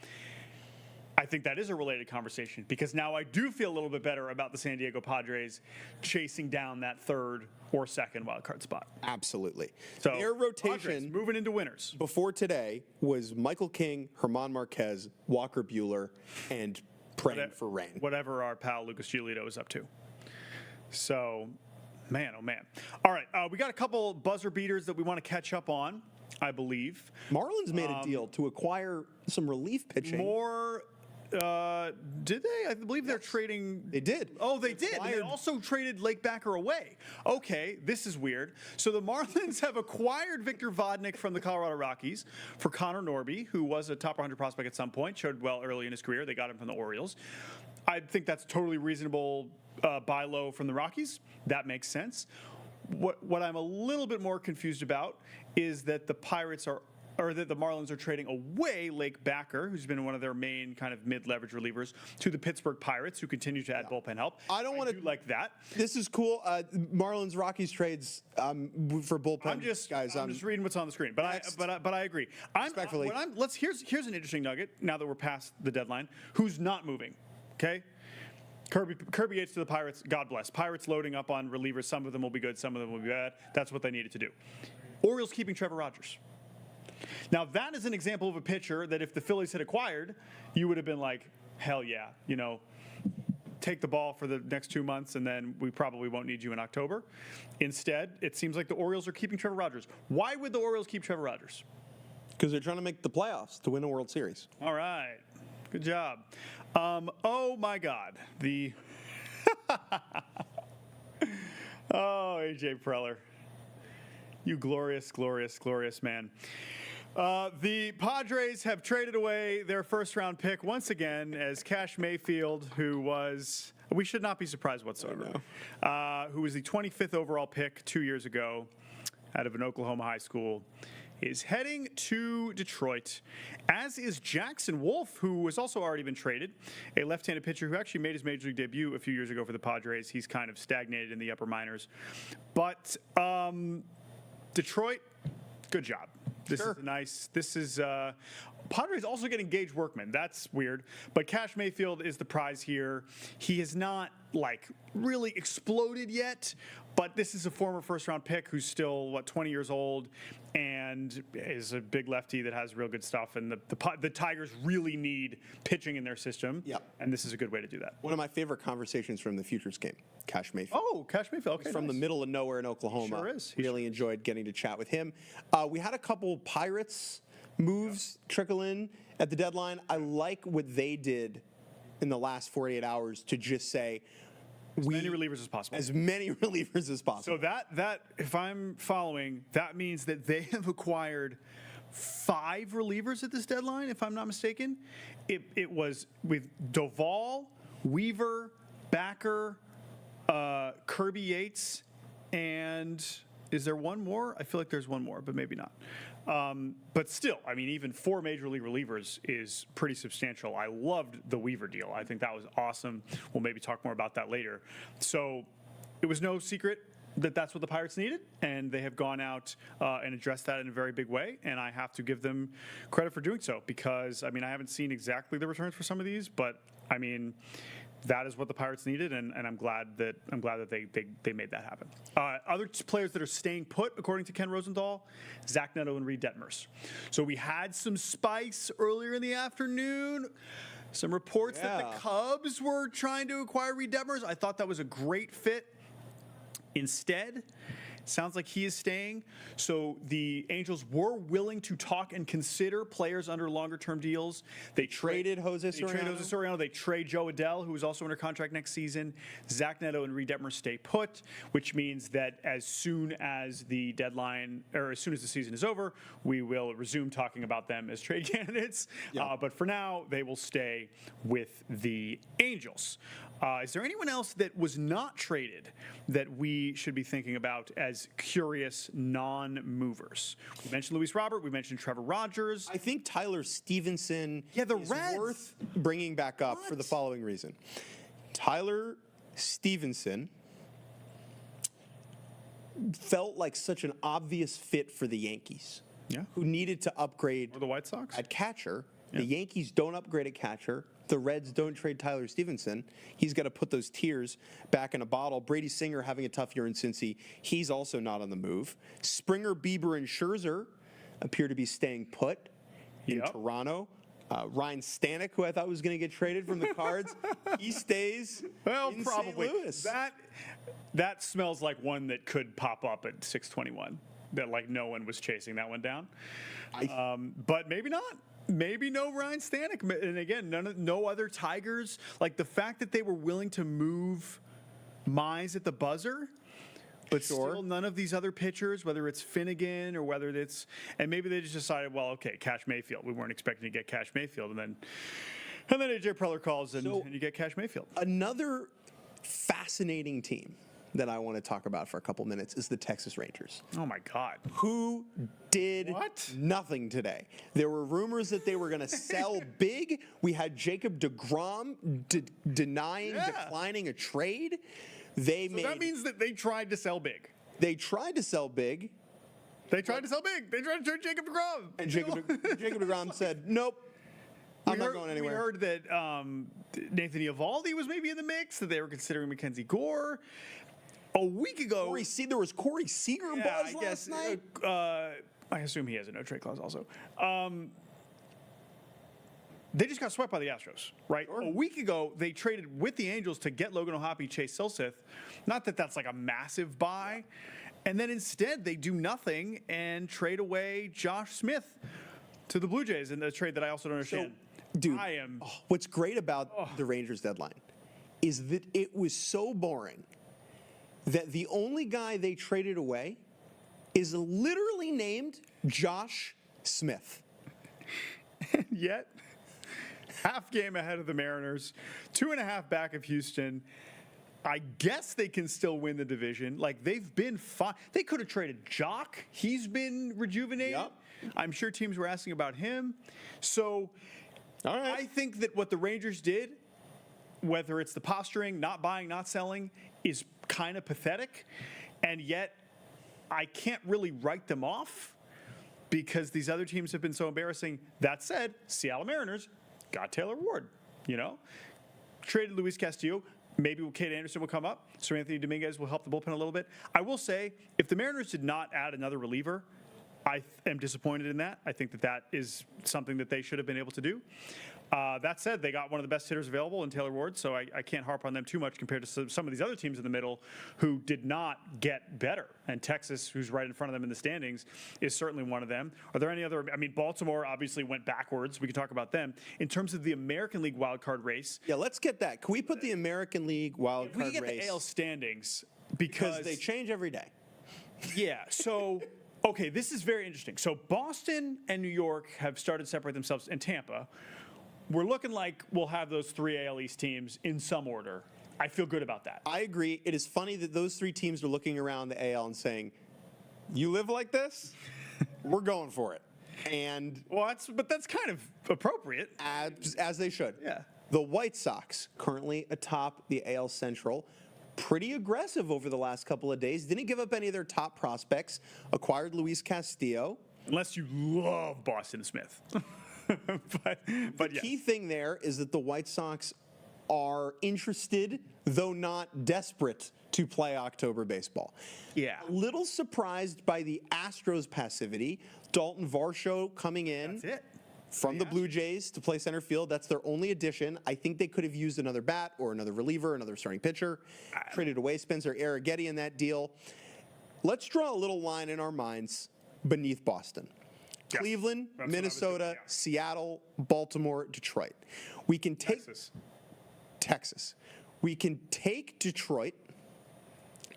I think that is a related conversation because now I do feel a little bit better about the San Diego Padres chasing down that 3rd or 2nd wild card spot. Absolutely. So their rotation Padres moving into winners before today was Michael King, Herman Marquez, Walker Buehler, and praying for rain. Whatever our pal Lucas Giolito is up to. So, man, oh man. All right, we got a couple buzzer beaters that we want to catch up on, I believe. Marlins made a deal to acquire some relief pitching. More, did they? I believe they're trading. They did. Oh, they did. And they also traded Lake Backer away. Okay, this is weird. So the Marlins have acquired Victor Vodnik from the Colorado Rockies for Connor Norby, who was a top 100 prospect at some point, showed well early in his career. They got him from the Orioles. I think that's totally reasonable buy low from the Rockies. That makes sense. What I'm a little bit more confused about is that the Marlins are trading away Lake Backer, who's been one of their main kind of mid-leverage relievers, to the Pittsburgh Pirates, who continue to add bullpen help. I don't want to like that. This is cool. Marlins Rockies trades for bullpen. I'm just reading what's on the screen, but I agree. Respectfully. Here's an interesting nugget. Now that we're past the deadline, who's not moving? Okay. Kirby Yates to the Pirates. God bless. Pirates loading up on relievers. Some of them will be good. Some of them will be bad. That's what they needed to do. Orioles keeping Trevor Rogers. Now, that is an example of a pitcher that if the Phillies had acquired, you would have been like, hell yeah, take the ball for the next 2 months, and then we probably won't need you in October. Instead, it seems like the Orioles are keeping Trevor Rogers. Why would the Orioles keep Trevor Rogers? Because they're trying to make the playoffs to win a World Series. All right. Good job. Oh, my God. Oh, A.J. Preller. You glorious, glorious, glorious man. The Padres have traded away their first-round pick once again as Cash Mayfield, who was, we should not be surprised whatsoever, who was the 25th overall pick 2 years ago out of an Oklahoma high school, is heading to Detroit, as is Jackson Wolf, who has also already been traded, a left-handed pitcher who actually made his major league debut a few years ago for the Padres. He's kind of stagnated in the upper minors. But Detroit, good job. This is nice. This is Padres also getting Gage Workman. That's weird. But Cash Mayfield is the prize here. He has not really exploded yet, but this is a former first-round pick who's still 20 years old and is a big lefty that has real good stuff. And the Tigers really need pitching in their system. Yep. And this is a good way to do that. One of my favorite conversations from the Futures game, Cash Mayfield. Oh, Cash Mayfield. Okay, from the middle of nowhere in Oklahoma. Sure is. Really enjoyed getting to chat with him. We had a couple Pirates moves trickle in at the deadline. I like what they did in the last 48 hours to just say, as many relievers as possible. As many relievers as possible. So that if I'm following, that means that they have acquired 5 relievers at this deadline, if I'm not mistaken. It was with Doval, Weaver, Backer, Kirby Yates, and is there one more? I feel like there's one more, but maybe not. But still, I mean, even 4 major league relievers is pretty substantial. I loved the Weaver deal. I think that was awesome. We'll maybe talk more about that later. So it was no secret that that's what the Pirates needed, and they have gone out and addressed that in a very big way, and I have to give them credit for doing so because, I mean, I haven't seen exactly the returns for some of these, but, I mean, that is what the Pirates needed, and I'm glad that they made that happen. Other players that are staying put, according to Ken Rosenthal, Zach Neto and Reed Detmers. So we had some spice earlier in the afternoon. Some reports that the Cubs were trying to acquire Reed Detmers. I thought that was a great fit. Instead, sounds like he is staying. So the Angels were willing to talk and consider players under longer-term deals. They Traded Jose Soriano. They trade Joe Adell, who is also under contract next season. Zach Neto and Reed Detmer stay put, which means that as soon as the deadline, or as soon as the season is over, we will resume talking about them as trade candidates. But for now, they will stay with the Angels. Is there anyone else that was not traded that we should be thinking about as curious non-movers? We mentioned Luis Robert. We mentioned Trevor Rogers. I think Tyler Stevenson is Reds. worth bringing back up for the following reason. Tyler Stevenson felt like such an obvious fit for the Yankees, who needed to upgrade Or the White Sox? at catcher. The Yankees don't upgrade at catcher. The Reds don't trade Tyler Stevenson. He's got to put those tears back in a bottle. Brady Singer having a tough year in Cincy. He's also not on the move. Springer, Bieber, and Scherzer appear to be staying put in Toronto. Ryan Stanek, who I thought was going to get traded from the Cards, he stays in probably. St. Louis. That smells like one that could pop up at 621. That like no one was chasing that one down. But maybe not. Maybe no Ryan Stanek. And again, no other Tigers. Like the fact that they were willing to move Mize at the buzzer, but still none of these other pitchers, whether it's Finnegan or whether it's, and maybe they just decided, well, okay, Cash Mayfield. We weren't expecting to get Cash Mayfield. And then AJ Preller calls and you get Cash Mayfield. Another fascinating team that I want to talk about for a couple minutes is the Texas Rangers. Oh my God. Who did nothing today. There were rumors that they were going to sell big. We had Jacob deGrom declining a trade. That means that they tried to sell big. They tried to sell big. They tried to trade Jacob deGrom. And Jacob deGrom said, nope. I'm not going anywhere. We heard that Nathan Eovaldi was maybe in the mix, that they were considering Mackenzie Gore. A week ago, there was Corey Seager buzz last night. I assume he has a no-trade clause also. They just got swept by the Astros, right? Sure. A week ago, they traded with the Angels to get Logan O'Hoppe, Chase Silseth. Not that that's like a massive buy. And then instead, they do nothing and trade away Josh Smith to the Blue Jays in the trade that I also don't understand. So, dude, what's great about the Rangers deadline is that it was so boring that the only guy they traded away is literally named Josh Smith. And yet, half game ahead of the Mariners, 2.5 back of Houston. I guess they can still win the division. Like, they've been fine. They could have traded Jock. He's been rejuvenated. Yep. I'm sure teams were asking about him. So I think that what the Rangers did, whether it's the posturing, not buying, not selling, is kind of pathetic. And yet, I can't really write them off because these other teams have been so embarrassing. That said, Seattle Mariners got Taylor Ward, traded Luis Castillo. Maybe Cade Anderson will come up. So Anthony Dominguez will help the bullpen a little bit. I will say, if the Mariners did not add another reliever, I am disappointed in that. I think that is something that they should have been able to do. That said, they got one of the best hitters available in Taylor Ward, so I can't harp on them too much compared to some of these other teams in the middle who did not get better. And Texas, who's right in front of them in the standings, is certainly one of them. Are there any other? I mean, Baltimore obviously went backwards. We can talk about them. In terms of the American League wildcard race. Yeah, let's get that. Can we put the American League wildcard race? We get the AL standings because they change every day. Yeah, so... Okay, this is very interesting. So Boston and New York have started to separate themselves, and Tampa. We're looking like we'll have those 3 AL East teams in some order. I feel good about that. I agree. It is funny that those 3 teams are looking around the AL and saying, you live like this? We're going for it. And but that's kind of appropriate. As they should. Yeah. The White Sox, currently atop the AL Central, pretty aggressive over the last couple of days. Didn't give up any of their top prospects. Acquired Luis Castillo. Unless you love Boston Smith. but the key thing there is that the White Sox are interested, though not desperate, to play October baseball. Yeah. A little surprised by the Astros' passivity. Dalton Varsho coming in. That's it. From the Blue Jays to play center field. That's their only addition. I think they could have used another bat or another reliever, another starting pitcher. Traded away Spencer Arrighetti in that deal. let's draw a little line in our minds beneath Boston. Yes. Cleveland, That's what I was Minnesota, thinking, yeah. Seattle, Baltimore, Detroit. We can take Texas. We can take Detroit,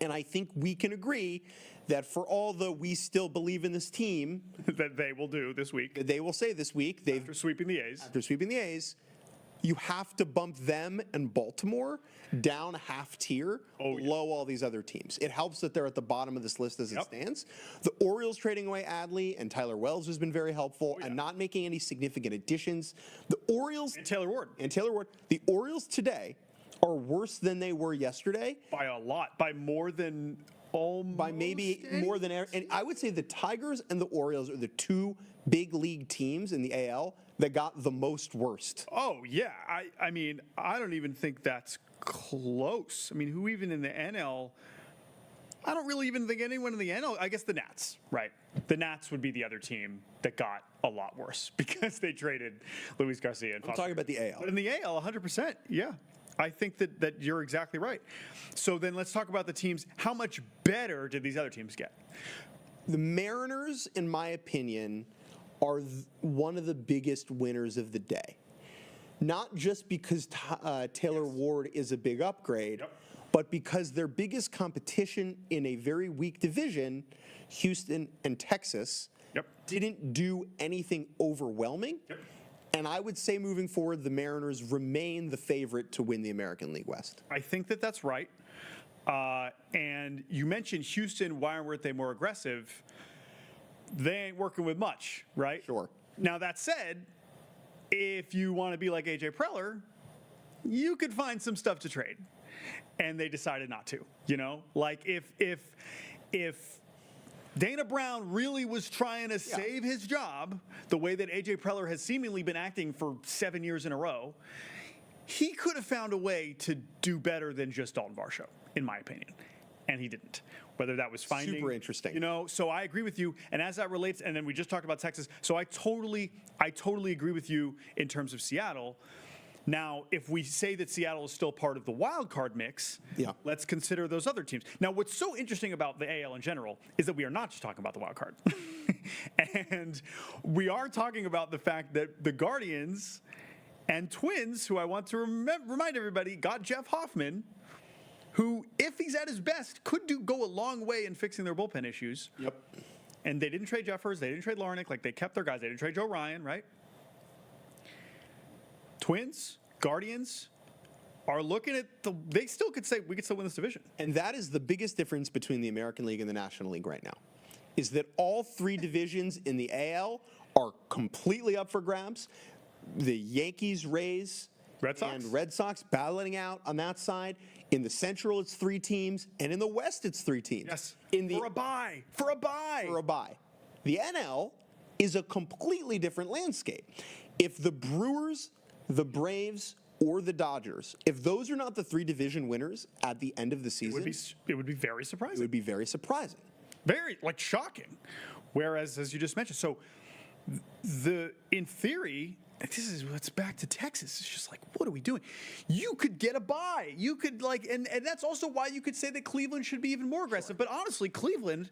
and I think we can agree that for all the we still believe in this team, that they will do this week. they will say this week, After sweeping the A's. after sweeping the A's, you have to bump them and Baltimore down half tier below all these other teams. It helps that they're at the bottom of this list as it stands. The Orioles trading away Adley and Tyler Wells has been very helpful and not making any significant additions. The Orioles And Taylor Ward. The Orioles today are worse than they were yesterday. By a lot. By more than almost. By maybe more than, and I would say the Tigers and the Orioles are the two big league teams in the AL that got the most worst. Oh, yeah. I mean, I don't even think that's close. I mean, who even in the NL? I don't really even think anyone in the NL. I guess the Nats, right? The Nats would be the other team that got a lot worse because they traded Luis Garcia and I'm talking about the AL. But in the AL, 100%, yeah. I think that you're exactly right. So then let's talk about the teams. How much better did these other teams get? The Mariners, in my opinion, are one of the biggest winners of the day. Not just because Taylor Ward is a big upgrade, but because their biggest competition in a very weak division, Houston and Texas, didn't do anything overwhelming. And I would say moving forward, the Mariners remain the favorite to win the American League West. I think that that's right. And you mentioned Houston, why weren't they more aggressive? They ain't working with much, right? Sure. Now, that said, if you want to be like A.J. Preller, you could find some stuff to trade. And they decided not to, you know? Like, if Dana Brown really was trying to save his job, the way that A.J. Preller has seemingly been acting for 7 years in a row, he could have found a way to do better than just Dalton Varsho, in my opinion. And he didn't. Whether that was finding... Super interesting. You know, so I agree with you. And as that relates, and then we just talked about Texas, so I totally agree with you in terms of Seattle. Now, if we say that Seattle is still part of the wild card mix, let's consider those other teams. Now, what's so interesting about the AL in general is that we are not just talking about the wild card. And we are talking about the fact that the Guardians and Twins, who I want to remind everybody, got Jeff Hoffman, who, if he's at his best, could go a long way in fixing their bullpen issues. And they didn't trade Jeffers. They didn't trade Larnick. Like, they kept their guys. They didn't trade Joe Ryan, right? Twins, Guardians are looking at they still could say we could still win this division. And that is the biggest difference between the American League and the National League right now, is that all three divisions in the AL are completely up for grabs. The Yankees, Rays, and Red Sox battling out on that side. In the Central, it's 3 teams, and in the West, it's 3 teams. Yes, for a bye. For a bye. The NL is a completely different landscape. If the Brewers, the Braves, or the Dodgers, if those are not the 3 division winners at the end of the season, it would be very surprising. It would be very surprising. Very, shocking. Whereas, as you just mentioned, so in theory, this is what's back to Texas. It's just like, what are we doing? You could get a bye. You could and that's also why you could say that Cleveland should be even more aggressive. But honestly, Cleveland,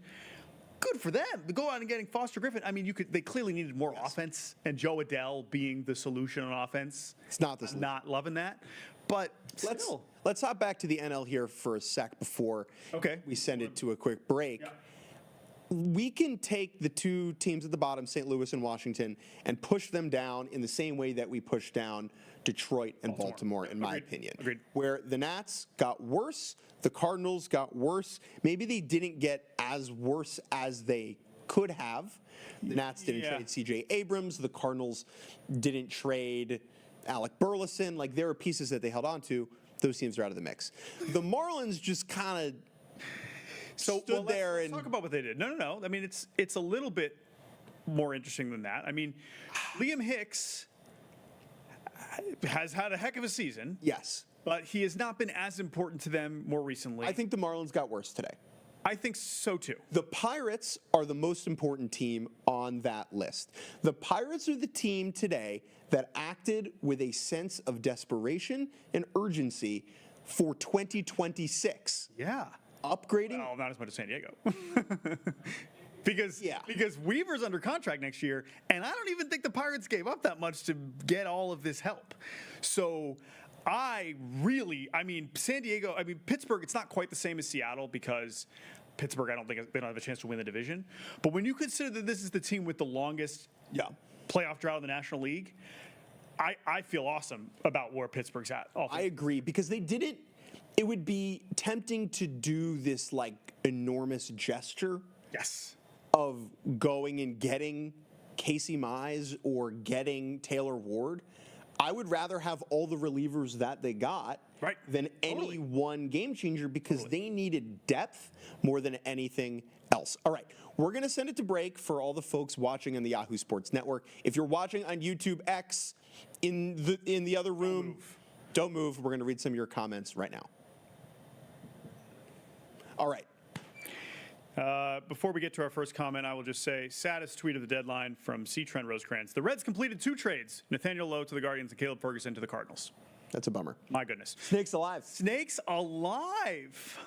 good for them. To go out and getting Foster Griffin. I mean, they clearly needed more offense, and Joe Adele being the solution on offense. It's not the solution. I'm not loving that. But let's hop back to the NL here for a sec before we send it to a quick break. We can take the 2 teams at the bottom, St. Louis and Washington, and push them down in the same way that we pushed down Detroit and Baltimore, in my opinion. Agreed. Where the Nats got worse, the Cardinals got worse. Maybe they didn't get as worse as they could have. The Nats didn't trade C.J. Abrams. The Cardinals didn't trade Alec Burleson. Like, there are pieces that they held on to. Those teams are out of the mix. The Marlins just kind of... stood there let's talk about what they did. No. I mean, it's a little bit more interesting than that. I mean, Liam Hicks has had a heck of a season. Yes. But he has not been as important to them more recently. I think the Marlins got worse today. I think so, too. The Pirates are the most important team on that list. The Pirates are the team today that acted with a sense of desperation and urgency for 2026. Yeah. upgrading. Well, not as much as San Diego. Because Weaver's under contract next year, and I don't even think the Pirates gave up that much to get all of this help. So San Diego, Pittsburgh, it's not quite the same as Seattle because Pittsburgh, I don't think they don't have a chance to win the division. But when you consider that this is the team with the longest playoff drought in the National League, I feel awesome about where Pittsburgh's at. I agree, because they didn't. It would be tempting to do this like enormous gesture. Yes. Of going and getting Casey Mize or getting Taylor Ward. I would rather have all the relievers that they got than any one game changer, because they needed depth more than anything else. All right, we're going to send it to break for all the folks watching on the Yahoo Sports Network. If you're watching on YouTube X in the other room, don't move. We're going to read some of your comments right now. All right. Before we get to our first comment, I will just say, saddest tweet of the deadline from C. Trent Rosecrans. The Reds completed 2 trades, Nathaniel Lowe to the Guardians and Caleb Ferguson to the Cardinals. That's a bummer. My goodness. Snakes alive. Snakes alive.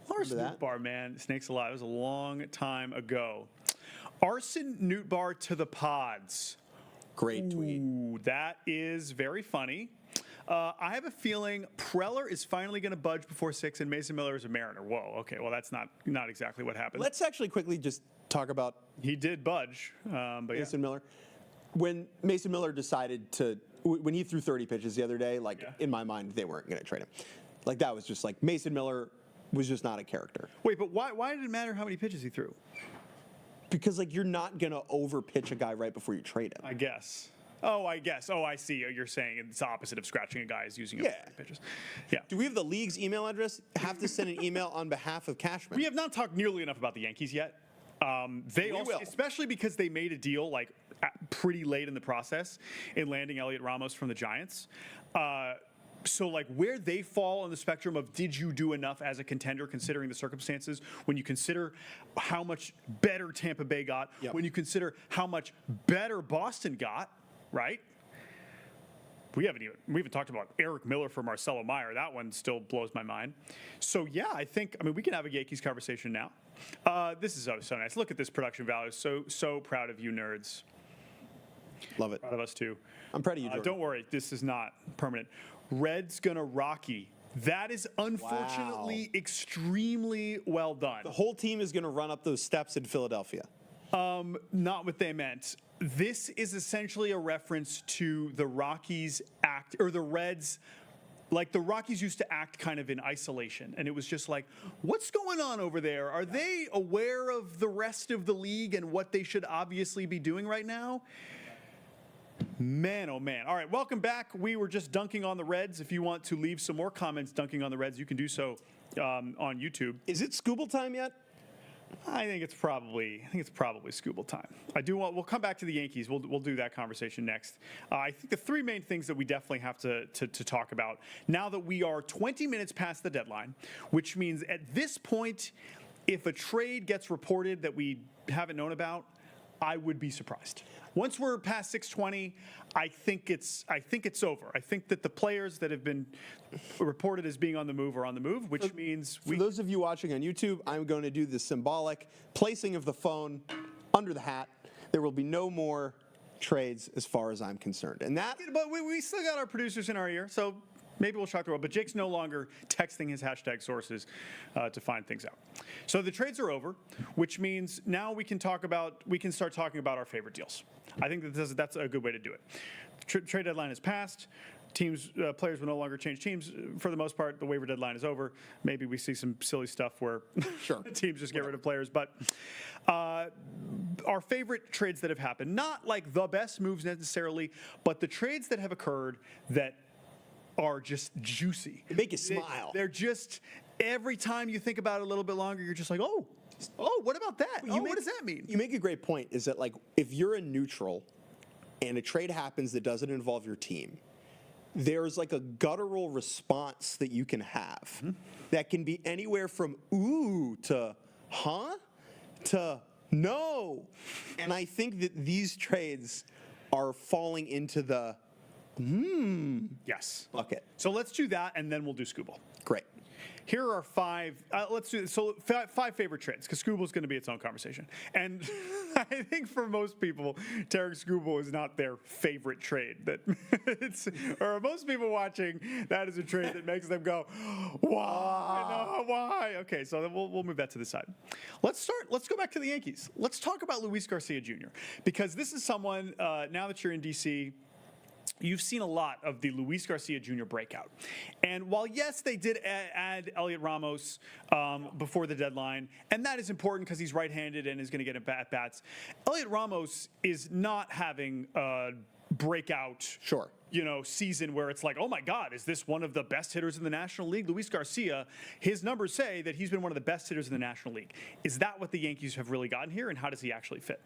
Lars Nootbaar, man. Snakes alive. It was a long time ago. Arson Nootbaar to the Pods. Great tweet. Ooh, that is very funny. I have a feeling Preller is finally going to budge before 6, and Mason Miller is a Mariner. Whoa, okay, well, that's not exactly what happened. Let's actually quickly just talk about... He did budge, but Mason Miller. When Mason Miller decided to... When he threw 30 pitches the other day, in my mind, they weren't going to trade him. That was just Mason Miller was just not a character. Wait, but why did it matter how many pitches he threw? Because, you're not going to over-pitch a guy right before you trade him. I guess. Oh, I guess. Oh, I see. You're saying it's the opposite of scratching a guy is using pitches. Yeah. Do we have the league's email address? Have to send an email on behalf of Cashman. We have not talked nearly enough about the Yankees yet. They also, especially because they made a deal pretty late in the process in landing Elliot Ramos from the Giants. So, where they fall on the spectrum of did you do enough as a contender considering the circumstances, when you consider how much better Tampa Bay got, when you consider how much better Boston got, right? We haven't talked about Eric Miller for Marcelo Meyer. That one still blows my mind. So, I think we can have a Yankees conversation now. This is so nice. Look at this production value. So proud of you nerds. Love it. Proud of us too. I'm proud of you, Jordan. Don't worry, this is not permanent. Red's gonna Rocky. That is unfortunately extremely well done. The whole team is gonna run up those steps in Philadelphia. Not what they meant. This is essentially a reference to the Rockies act, or the Reds. The Rockies used to act kind of in isolation, and it was just what's going on over there? Are they aware of the rest of the league and what they should obviously be doing right now? Man, oh man. All right, welcome back. We were just dunking on the Reds. If you want to leave some more comments dunking on the Reds, you can do so on YouTube. Is it Scooble time yet? I think it's probably Scooble time. We'll come back to the Yankees. We'll do that conversation next. I think the 3 main things that we definitely have to talk about now that we are 20 minutes past the deadline, which means at this point, if a trade gets reported that we haven't known about, I would be surprised. Once we're past 6:20, I think it's over. I think that the players that have been reported as being on the move are on the move, which means for those of you watching on YouTube, I'm going to do the symbolic placing of the phone under the hat. There will be no more trades as far as I'm concerned. And that, but we still got our producers in our ear, so maybe we'll shock the world. But Jake's no longer texting his hashtag sources to find things out. So the trades are over, which means now we can start talking about our favorite deals. I think that's a good way to do it. Trade deadline is passed. Players will no longer change teams. For the most part, the waiver deadline is over. Maybe we see some silly stuff where teams just get rid of players. But our favorite trades that have happened, not the best moves necessarily, but the trades that have occurred that are just juicy. They make you smile. They're just, every time you think about it a little bit longer, you're just oh, what about that? What does that mean? You make a great point, is that if you're a neutral and a trade happens that doesn't involve your team, there's a guttural response that you can have that can be anywhere from ooh to huh to no. And I think that these trades are falling into the yes bucket. So let's do that, and then we'll do Scooble. Great. here are five. Let's do this. So five favorite trades, because Scooble's going to be its own conversation. And I think for most people, Tarek Skubal is not their favorite trade. That or most people watching, that is a trade that makes them go, why? No, why? Okay, so then we'll move that to the side. Let's go back to the Yankees. Let's talk about Luis Garcia Jr. because this is someone, now that you're in D.C., you've seen a lot of the Luis Garcia Jr. breakout. And while, yes, they did add Elliot Ramos before the deadline, and that is important because he's right-handed and is going to get at-bats, Elliot Ramos is not having a breakout season where it's like, oh, my God, is this one of the best hitters in the National League? Luis Garcia, his numbers say that he's been one of the best hitters in the National League. Is that what the Yankees have really gotten here, and how does he actually fit?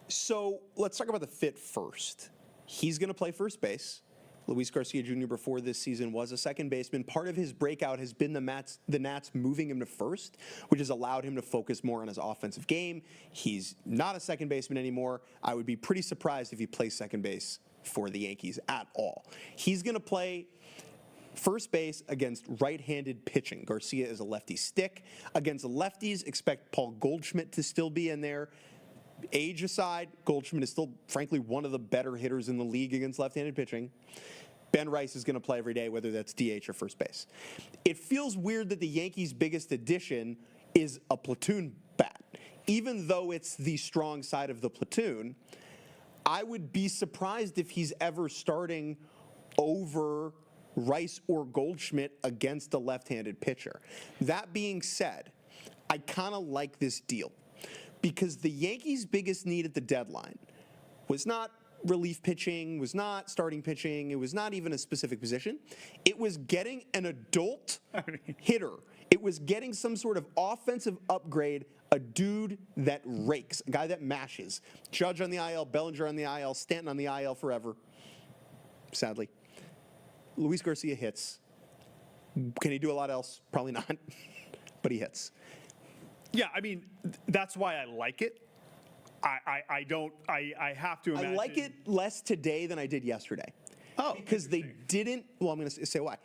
So let's talk about the fit first. He's going to play first base. Luis Garcia Jr. before this season was a second baseman. Part of his breakout has been the Nats moving him to first, which has allowed him to focus more on his offensive game. He's not a second baseman anymore. I would be pretty surprised if he plays second base for the Yankees at all. He's going to play first base against right-handed pitching. Garcia is a lefty stick. Against lefties, expect Paul Goldschmidt to still be in there. Age aside, Goldschmidt is still, frankly, one of the better hitters in the league against left-handed pitching. Ben Rice is going to play every day, whether that's DH or first base. It feels weird that the Yankees' biggest addition is a platoon bat. Even though it's the strong side of the platoon, I would be surprised if he's ever starting over Rice or Goldschmidt against a left-handed pitcher. That being said, I kind of like this deal, because the Yankees' biggest need at the deadline was not relief pitching, was not starting pitching, it was not even a specific position. It was getting an adult hitter. It was getting some sort of offensive upgrade, a dude that rakes, a guy that mashes. Judge on the IL, Bellinger on the IL, Stanton on the IL forever, sadly. Luis Garcia hits. Can he do a lot else? Probably not, but he hits. Yeah, I mean, that's why I like it. I have to imagine. I like it less today than I did yesterday. Oh. Because they didn't, well, I'm going to say why.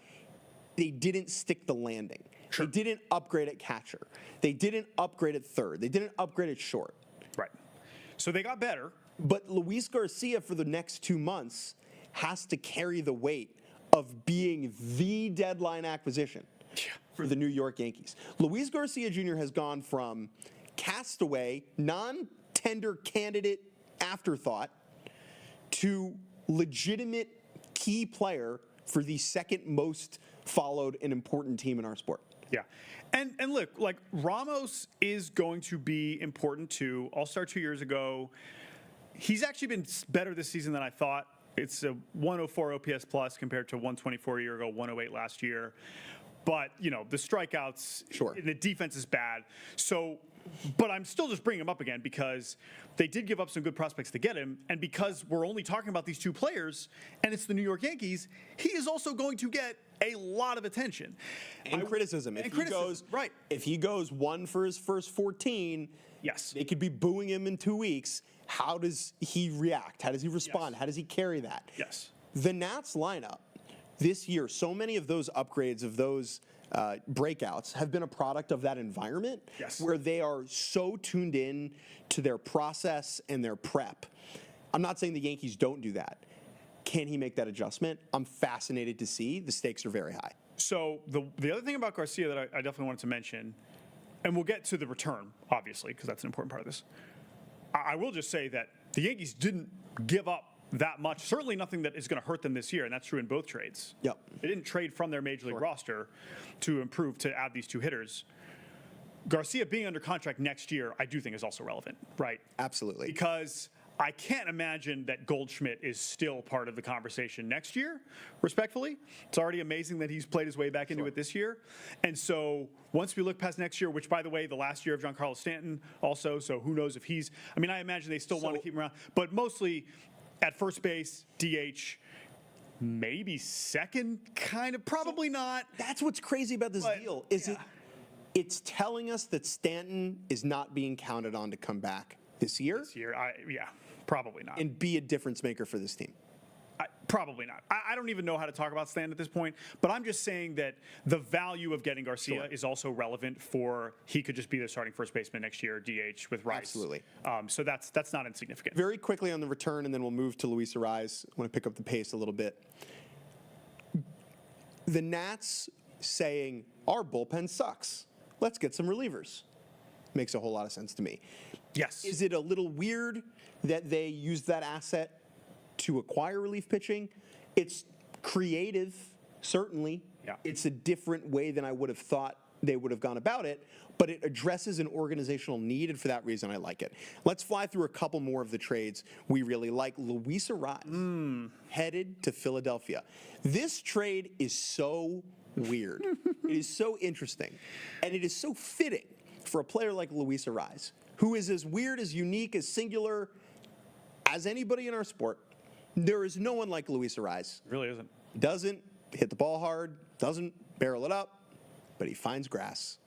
They didn't stick the landing. Sure. They didn't upgrade at catcher. They didn't upgrade at third. They didn't upgrade at short. Right. So they got better. But Luis Garcia for the next 2 months has to carry the weight of being the deadline acquisition for the New York Yankees. Luis Garcia Jr. has gone from castaway, non-tender candidate afterthought to legitimate key player for the second most followed and important team in our sport. Yeah. And look, like, Ramos is going to be important too. All-Star 2 years ago. He's actually been better this season than I thought. It's a 104 OPS plus compared to 124 a year ago, 108 last year. But, the strikeouts, and the defense is bad. So, but I'm still just bringing him up again because they did give up some good prospects to get him. And because we're only talking about these two players and it's the New York Yankees, he is also going to get a lot of attention. And criticism. If he goes one for his first 14, yes, they could be booing him in 2 weeks. How does he react? How does he respond? Yes. How does he carry that? Yes. The Nats lineup this year, so many of those upgrades, of those breakouts, have been a product of that environment where they are so tuned in to their process and their prep. I'm not saying the Yankees don't do that. Can he make that adjustment? I'm fascinated to see. The stakes are very high. So the other thing about Garcia that I definitely wanted to mention, and we'll get to the return, obviously, because that's an important part of this. I will just say that the Yankees didn't give up that much. Certainly nothing that is going to hurt them this year, and that's true in both trades. Yep. They didn't trade from their major league roster to improve, to add these two hitters. Garcia being under contract next year, I do think is also relevant, right? Absolutely. Because I can't imagine that Goldschmidt is still part of the conversation next year, respectfully. It's already amazing that he's played his way back into it this year. And so once we look past next year, which, by the way, the last year of Giancarlo Stanton also, so who knows if he's, I mean, I imagine they still want to keep him around, but mostly at first base, DH, maybe second, kind of, probably not. That's what's crazy about this deal, is it's telling us that Stanton is not being counted on to come back this year. Probably not. And be a difference maker for this team. Probably not. I don't even know how to talk about Stan at this point, but I'm just saying that the value of getting Garcia is also relevant for he could just be the starting first baseman next year, DH with Rice. Absolutely. So that's not insignificant. Very quickly on the return, and then we'll move to Luis Arraez. I want to pick up the pace a little bit. The Nats saying, our bullpen sucks. Let's get some relievers. Makes a whole lot of sense to me. Yes. Is it a little weird that they used that asset to acquire relief pitching? It's creative, certainly. Yeah. It's a different way than I would have thought they would have gone about it, but it addresses an organizational need, and for that reason, I like it. Let's fly through a couple more of the trades we really like. Luis Arraez headed to Philadelphia. This trade is so weird. It is so interesting, and it is so fitting for a player like Luis Arraez, who is as weird, as unique, as singular as anybody in our sport. There is no one like Luis Arraez. It really isn't. Doesn't hit the ball hard, doesn't barrel it up, but he finds grass,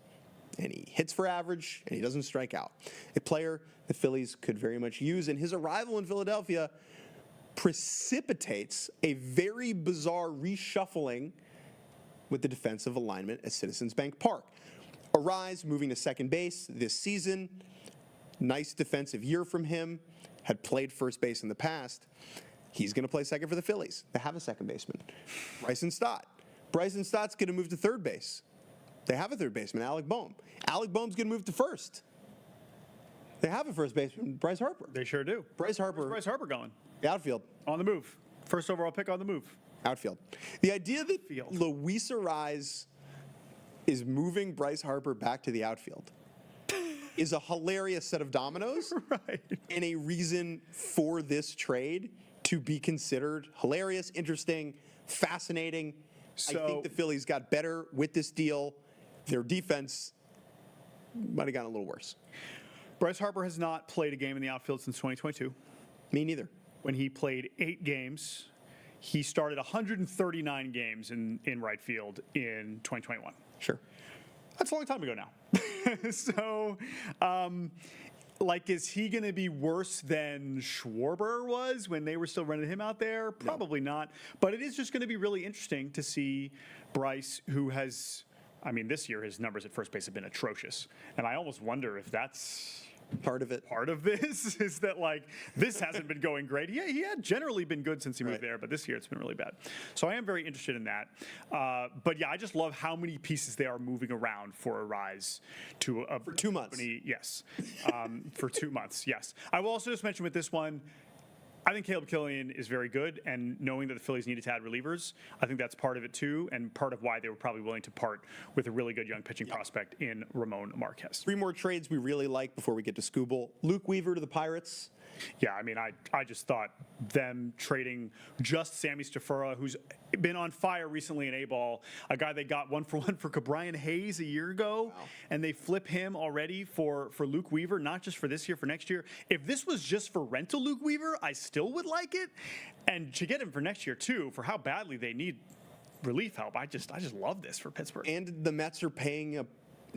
and he hits for average, and he doesn't strike out. A player the Phillies could very much use, and his arrival in Philadelphia precipitates a very bizarre reshuffling with the defensive alignment at Citizens Bank Park. Arraez moving to second base this season. Nice defensive year from him. Had played first base in the past. He's going to play second for the Phillies. They have a second baseman, Bryson Stott. Bryson Stott's going to move to third base. They have a third baseman, Alec Boehm. Alec Boehm's going to move to first. They have a first baseman, Bryce Harper. They sure do. Bryce Harper. Where's Bryce Harper going? The outfield. On the move. First overall pick on the move. Outfield. The idea that Field. Luis Arraez is moving Bryce Harper back to the outfield is a hilarious set of dominoes Right. and a reason for this trade to be considered hilarious, interesting, fascinating. I think the Phillies got better with this deal. Their defense might have gotten a little worse. Bryce Harper has not played a game in the outfield since 2022. Me neither. When he played 8 games, he started 139 games in right field in 2021. Sure. That's a long time ago now. So, is he going to be worse than Schwarber was when they were still running him out there? Probably not. But it is just going to be really interesting to see Bryce, who has, this year his numbers at first base have been atrocious. And I almost wonder if that's Part of it. part of this is that this hasn't been going great. Yeah, he had generally been good since he moved there, but this year it's been really bad. So I am very interested in that. But yeah, I just love how many pieces they are moving around for Arraez to For 2 months. company. Yes, for 2 months. Yes, I will also just mention with this one, I think Caleb Killian is very good, and knowing that the Phillies needed to add relievers, I think that's part of it too, and part of why they were probably willing to part with a really good young pitching prospect in Ramon Marquez. 3 more trades we really like before we get to Scooble. Luke Weaver to the Pirates. Yeah, I just thought them trading just Sammy Stafura, who's been on fire recently in A-ball, a guy they got 1-for-1 for Brian Hayes a year ago, and they flip him already for Luke Weaver, not just for this year, for next year. If this was just for rental Luke Weaver, I still would like it, and to get him for next year too, for how badly they need relief help. I just love this for Pittsburgh. And the Mets are paying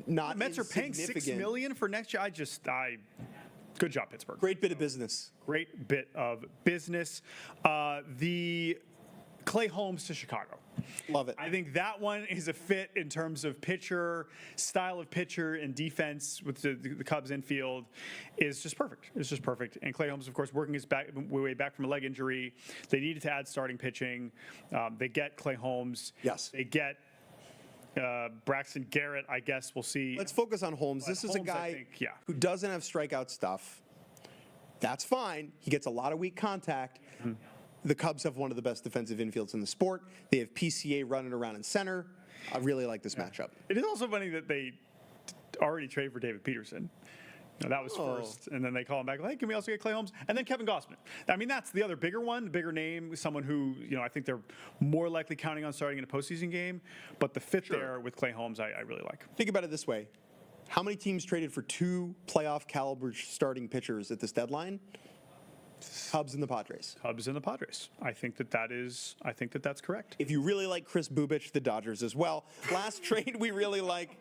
The Mets are paying $6 million for next year. Good job, Pittsburgh. Great bit of business. Great bit of business. The Clay Holmes to Chicago. Love it. I think that one is a fit in terms of pitcher, style of pitcher, and defense with the Cubs infield is just perfect. It's just perfect. And Clay Holmes, of course, working his way back from a leg injury. They needed to add starting pitching. They get Clay Holmes. Yes. They get Braxton Garrett, I guess we'll see. Let's focus on Holmes. This is a Holmes, I guy think, who doesn't have strikeout stuff. That's fine. He gets a lot of weak contact. The Cubs have one of the best defensive infields in the sport. They have PCA running around in center. I really like this matchup. It is also funny that they already traded for David Peterson. That was first, and then they call him back. Hey, can we also get Clay Holmes? And then Kevin Gausman. That's the other bigger one, the bigger name, someone who I think they're more likely counting on starting in a postseason game. But the fit there with Clay Holmes, I really like. Think about it this way: how many teams traded for 2 playoff caliber starting pitchers at this deadline? Cubs and the Padres. Cubs and the Padres. I think that's correct. If you really like Chris Bubich, the Dodgers as well. Last trade we really like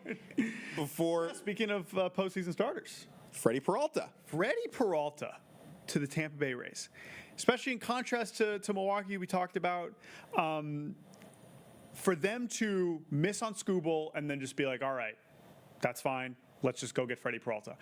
before. Speaking of postseason starters. Freddie Peralta. Freddie Peralta. to the Tampa Bay Rays, especially in contrast to Milwaukee we talked about. For them to miss on Skubal and then just be like, all right, that's fine. Let's just go get Freddie Peralta.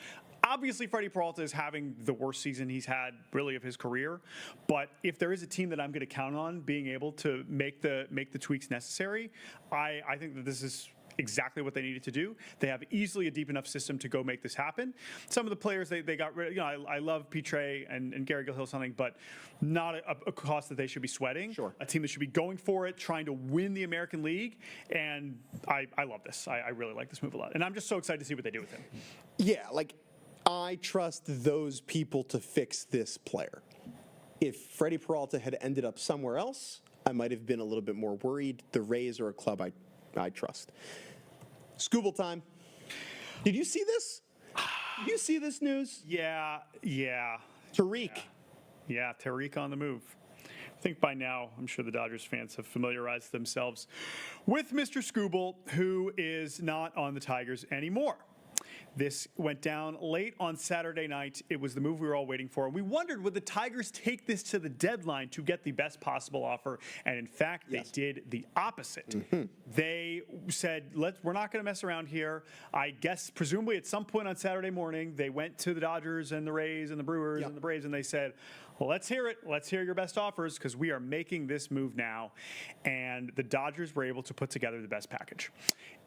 Obviously, Freddie Peralta is having the worst season he's had really of his career. But if there is a team that I'm going to count on being able to make the tweaks necessary, I think that this is exactly what they needed to do. They have easily a deep enough system to go make this happen. Some of the players they got rid of, I love Petre and Gary Gill something, but not a cost that they should be sweating. Sure. A team that should be going for it, trying to win the American League. And I love this. I really like this move a lot. And I'm just so excited to see what they do with him. Yeah, like I trust those people to fix this player. If Freddie Peralta had ended up somewhere else, I might have been a little bit more worried. The Rays are a club I trust. Skubal time. Did you see this? Did you see this news? Yeah. Tariq. Yeah, Tariq on the move. I think by now, I'm sure the Dodgers fans have familiarized themselves with Mr. Skubal, who is not on the Tigers anymore. This went down late on Saturday night. It was the move we were all waiting for. We wondered, would the Tigers take this to the deadline to get the best possible offer? And in fact, they did the opposite. Mm-hmm. They said, we're not going to mess around here. I guess, presumably at some point on Saturday morning, they went to the Dodgers and the Rays and the Brewers and the Braves, and they said, well, let's hear it. Let's hear your best offers because we are making this move now. And the Dodgers were able to put together the best package.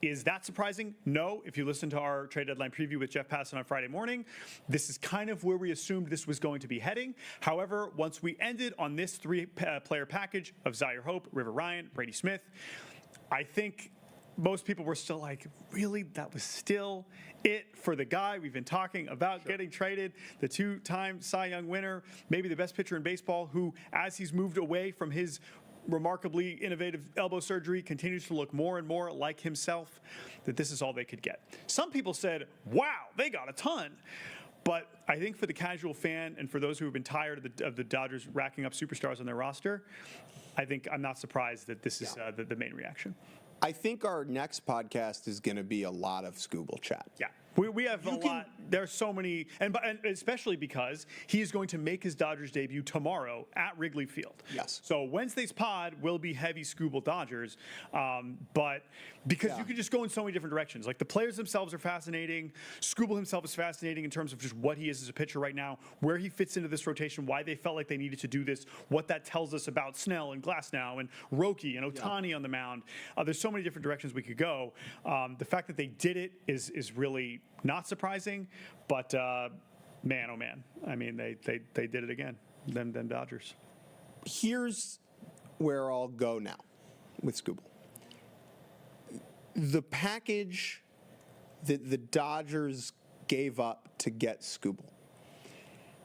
Is that surprising? No. If you listen to our trade deadline preview with Jeff Passan on Friday morning, this is kind of where we assumed this was going to be heading. However, once we ended on this three-player package of Zaire Hope, River Ryan, Brady Smith, I think most people were still like, really? That was still it for the guy we've been talking about getting traded, the two-time Cy Young winner, maybe the best pitcher in baseball, who, as he's moved away from his remarkably innovative elbow surgery, continues to look more and more like himself, that this is all they could get. Some people said, wow, they got a ton. But I think for the casual fan and for those who have been tired of the Dodgers racking up superstars on their roster, I think I'm not surprised that this is the main reaction. I think our next podcast is going to be a lot of Skubal chat. Yeah. We have a lot. There's so many, and especially because he is going to make his Dodgers debut tomorrow at Wrigley Field. Yes. So Wednesday's pod will be heavy Skubal Dodgers, but because you can just go in so many different directions. Like the players themselves are fascinating. Skubal himself is fascinating in terms of just what he is as a pitcher right now, where he fits into this rotation, why they felt like they needed to do this, what that tells us about Snell and Glasnow and Roki and Ohtani on the mound. There's so many different directions we could go. The fact that they did it is really not surprising, but man, oh man. I mean, they did it again, them Dodgers. Here's where I'll go now with Skubal. The package that the Dodgers gave up to get Skubal,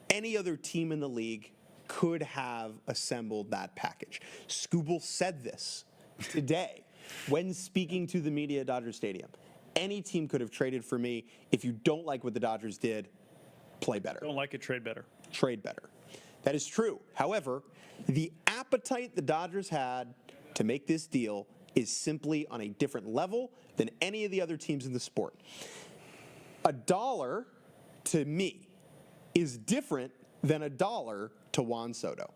any other team in the league could have assembled that package. Skubal said this today when speaking to the media at Dodger Stadium. Any team could have traded for me. If you don't like what the Dodgers did, play better. Don't like it, trade better. Trade better. That is true. However, the appetite the Dodgers had to make this deal is simply on a different level than any of the other teams in the sport. $1 to me is different than $1 to Juan Soto.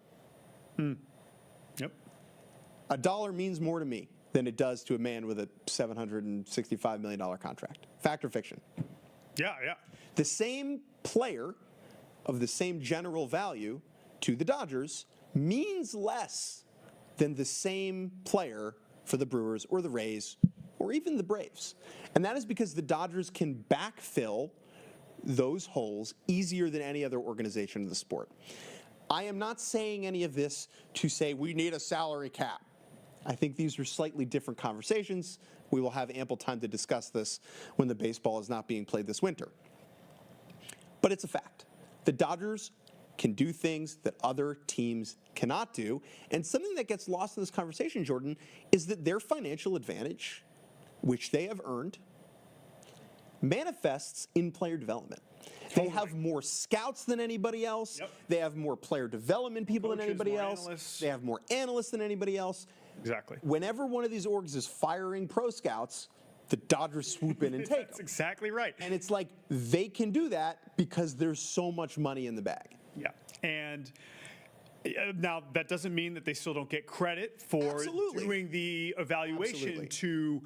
Yep. $1 means more to me than it does to a man with a $765 million contract. Fact or fiction? Yeah. The same player of the same general value to the Dodgers means less than the same player for the Brewers or the Rays or even the Braves. And that is because the Dodgers can backfill those holes easier than any other organization in the sport. I am not saying any of this to say we need a salary cap. I think these are slightly different conversations. We will have ample time to discuss this when the baseball is not being played this winter. But it's a fact. The Dodgers can do things that other teams cannot do. And something that gets lost in this conversation, Jordan, is that their financial advantage, which they have earned, manifests in player development. They have more scouts than anybody else. Yep. They have more player development people Coaches, than anybody more else. analysts. They have more analysts than anybody else. Exactly. Whenever one of these orgs is firing pro scouts, the Dodgers swoop in and take That's them. exactly right. And it's like they can do that because there's so much money in the bag. Yeah. And now, that doesn't mean that they still don't get credit for doing the evaluation to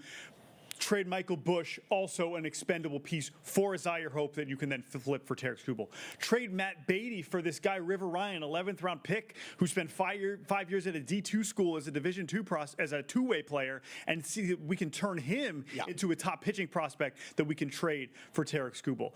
trade Michael Bush, also an expendable piece for Zaire Hope that you can then flip for Tarek Skubal. Trade Matt Beatty for this guy, River Ryan, 11th round pick, who spent 5 years at a D2 school as a Division II as a two-way player, and see that we can turn him into a top pitching prospect that we can trade for Tarek Skubal.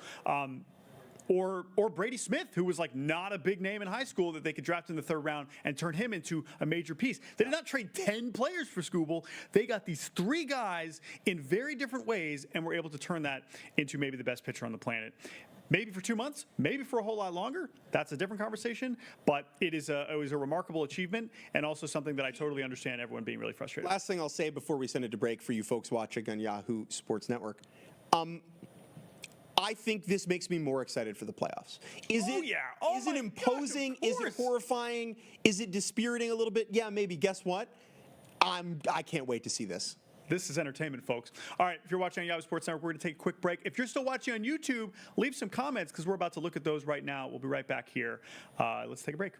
Or Brady Smith, who was like not a big name in high school that they could draft in the 3rd round and turn him into a major piece. They did not trade 10 players for Skubal. They got these 3 guys in very different ways and were able to turn that into maybe the best pitcher on the planet. Maybe for 2 months, maybe for a whole lot longer. That's a different conversation, but it was a remarkable achievement and also something that I totally understand everyone being really frustrated. Last thing I'll say before we send it to break for you folks watching on Yahoo Sports Network. I think this makes me more excited for the playoffs. Is it imposing? Is it horrifying? Is it dispiriting a little bit? Yeah, maybe. Guess what? I can't wait to see this. This is entertainment, folks. All right, if you're watching on Yahoo Sports Network, we're going to take a quick break. If you're still watching on YouTube, leave some comments because we're about to look at those right now. We'll be right back here. Let's take a break.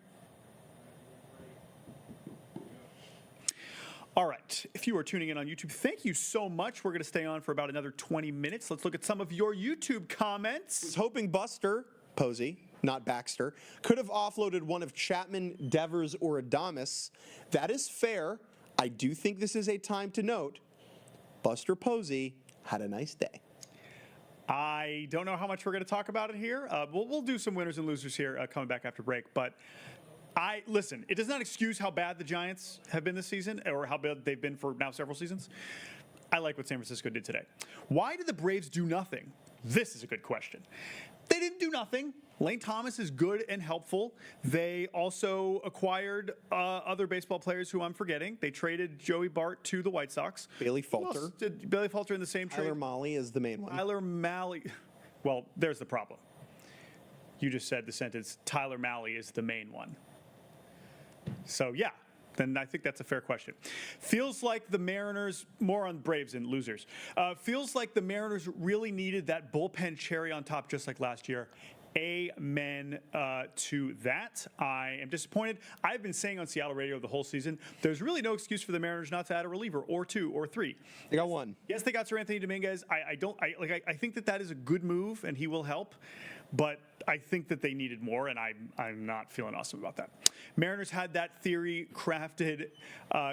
All right, if you are tuning in on YouTube, thank you so much. We're going to stay on for about another 20 minutes. Let's look at some of your YouTube comments. I was hoping Buster Posey, not Baxter, could have offloaded one of Chapman, Devers, or Adames. That is fair. I do think this is a time to note Buster Posey had a nice day. I don't know how much we're going to talk about it here. We'll do some winners and losers here coming back after break, but listen, it does not excuse how bad the Giants have been this season or how bad they've been for now several seasons. I like what San Francisco did today. Why did the Braves do nothing? This is a good question. They didn't do nothing. Lane Thomas is good and helpful. They also acquired other baseball players who I'm forgetting. They traded Joey Bart to the White Sox. Bailey Falter. Bailey Falter in the same trade. Tyler Mahle is the main one. Tyler Mahle. Well, there's the problem. You just said the sentence, Tyler Mahle is the main one. So, yeah, then I think that's a fair question. Feels like the Mariners, more on Braves and losers, feels like the Mariners really needed that bullpen cherry on top just like last year. Amen to that. I am disappointed. I've been saying on Seattle radio the whole season, there's really no excuse for the Mariners not to add a reliever or 2 or 3. They got 1. Yes, they got Sir Anthony Dominguez. I think that is a good move and he will help, but I think that they needed more, and I'm not feeling awesome about that. Mariners had that theory crafted.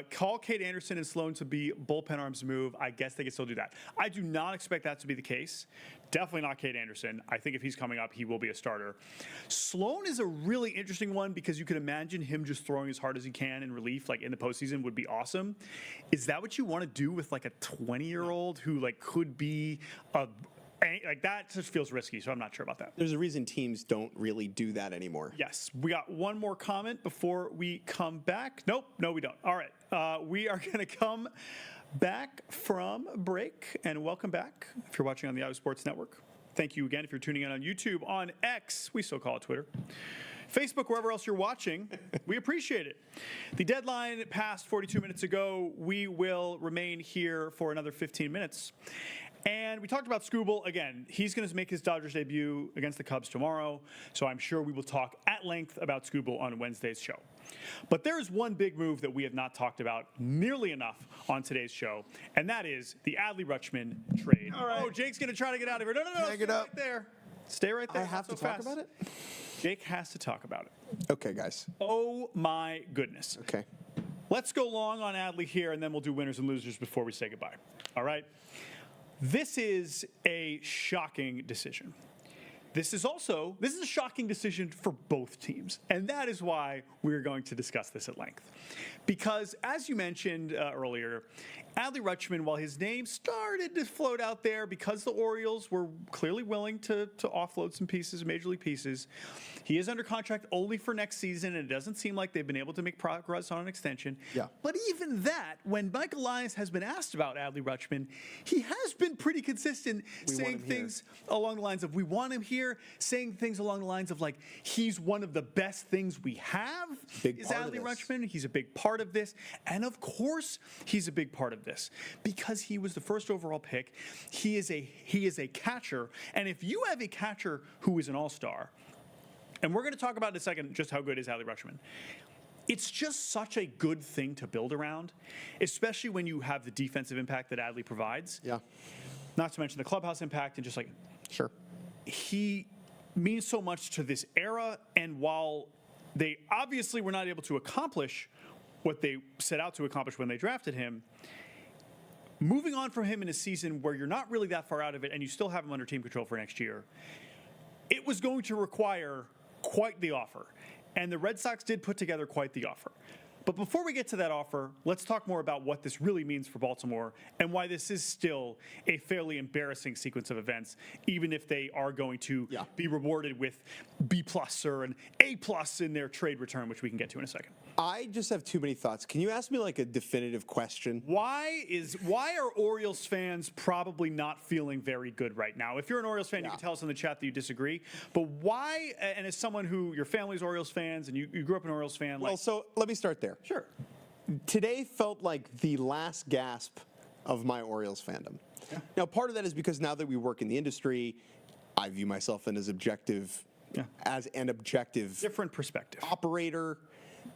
Call Cade Anderson and Sloan to be bullpen arms move. I guess they can still do that. I do not expect that to be the case. Definitely not Cade Anderson. I think if he's coming up, he will be a starter. Sloan is a really interesting one because you can imagine him just throwing as hard as he can in relief, like in the postseason, would be awesome. Is that what you want to do with like a 20-year-old who like could be a like that just feels risky, so I'm not sure about that. There's a reason teams don't really do that anymore. Yes. We got one more comment before we come back. Nope. No, we don't. All right. We are going to come back from break, and welcome back if you're watching on the Yahoo Sports Network. Thank you again if you're tuning in on YouTube, on X, we still call it Twitter, Facebook, wherever else you're watching. We appreciate it. The deadline passed 42 minutes ago. We will remain here for another 15 minutes. And we talked about Skubal. Again, he's going to make his Dodgers debut against the Cubs tomorrow, so I'm sure we will talk at length about Skubal on Wednesday's show. But there is one big move that we have not talked about nearly enough on today's show, and that is the Adley Rutschman trade. All right. Oh, Jake's going to try to get out of here. No, Tag it up. Right there. Stay right there. I have to talk about it? Jake has to talk about it. Okay, guys. Oh, my goodness. Okay. Let's go long on Adley here, and then we'll do winners and losers before we say goodbye. All right? This is a shocking decision. This is a shocking decision for both teams, and that is why we're going to discuss this at length. Because, as you mentioned earlier, Adley Rutschman, while his name started to float out there because the Orioles were clearly willing to offload some pieces, major league pieces, he is under contract only for next season, and it doesn't seem like they've been able to make progress on an extension. Yeah. But even that, when Mike Elias has been asked about Adley Rutschman, he has been pretty consistent, saying things along the lines of, we want him here, saying things along the lines of, like, he's one of the best things we have, is Adley Rutschman. He's a big part of this. And, of course, he's a big part of this because he was the first overall pick. He is a catcher. And if you have a catcher who is an all-star, And we're going to talk about in a second just how good is Adley Rutschman. It's just such a good thing to build around, especially when you have the defensive impact that Adley provides. Yeah. Not to mention the clubhouse impact and just like Sure. he means so much to this era. And while they obviously were not able to accomplish what they set out to accomplish when they drafted him, moving on from him in a season where you're not really that far out of it and you still have him under team control for next year, it was going to require quite the offer. And the Red Sox did put together quite the offer. But before we get to that offer, let's talk more about what this really means for Baltimore and why this is still a fairly embarrassing sequence of events, even if they are going to be rewarded with B+ or an A+ in their trade return, which we can get to in a second. I just have too many thoughts. Can you ask me like a definitive question? Why are Orioles fans probably not feeling very good right now? If you're an Orioles fan, you can tell us in the chat that you disagree. But why, and as someone who your family's Orioles fans and you grew up an Orioles fan. Well, so let me start there. Sure. Today felt like the last gasp of my Orioles fandom. Yeah. Now, part of that is because now that we work in the industry, I view myself as an objective different perspective operator.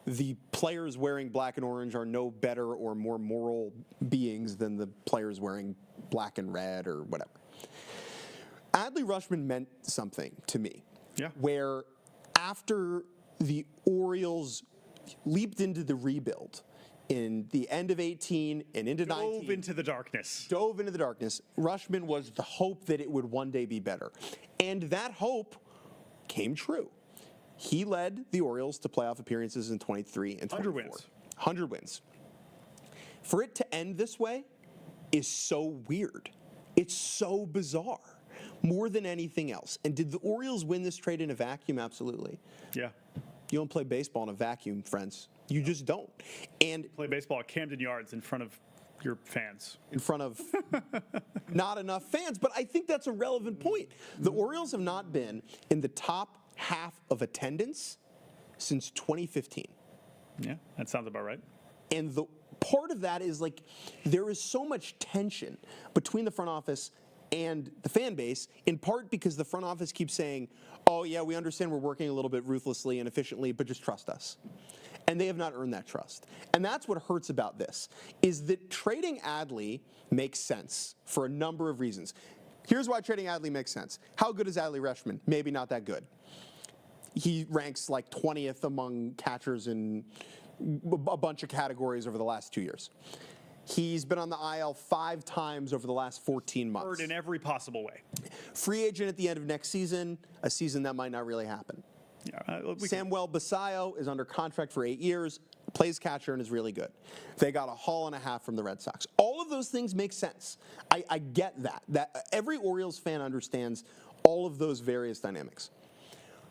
The players wearing black and orange are no better or more moral beings than the players wearing black and red or whatever. Adley Rutschman meant something to me. Yeah. Where after the Orioles leaped into the rebuild in the end of 18 and into 19. Dove into the darkness. Rutschman was the hope that it would one day be better. And that hope came true. He led the Orioles to playoff appearances in 23 and 24. 100 wins. For it to end this way is so weird. It's so bizarre. More than anything else. And did the Orioles win this trade in a vacuum? Absolutely. Yeah. You don't play baseball in a vacuum, friends. You just don't. And play baseball at Camden Yards in front of your fans. In front of not enough fans. But I think that's a relevant point. The Orioles have not been in the top half of attendance since 2015. Yeah, that sounds about right. And the part of that is like there is so much tension between the front office and the fan base, in part because the front office keeps saying, oh, yeah, we understand we're working a little bit ruthlessly and efficiently, but just trust us. And they have not earned that trust. And that's what hurts about this, is that trading Adley makes sense for a number of reasons. Here's why trading Adley makes sense. How good is Adley Rutschman? Maybe not that good. He ranks like 20th among catchers in a bunch of categories over the last 2 years. He's been on the IL 5 times over the last 14 months. Hurt in every possible way. Free agent at the end of next season, a season that might not really happen. Yeah, Samuel Basallo is under contract for 8 years, plays catcher, and is really good. They got a haul and a half from the Red Sox. All of those things make sense. I get that. That every Orioles fan understands all of those various dynamics.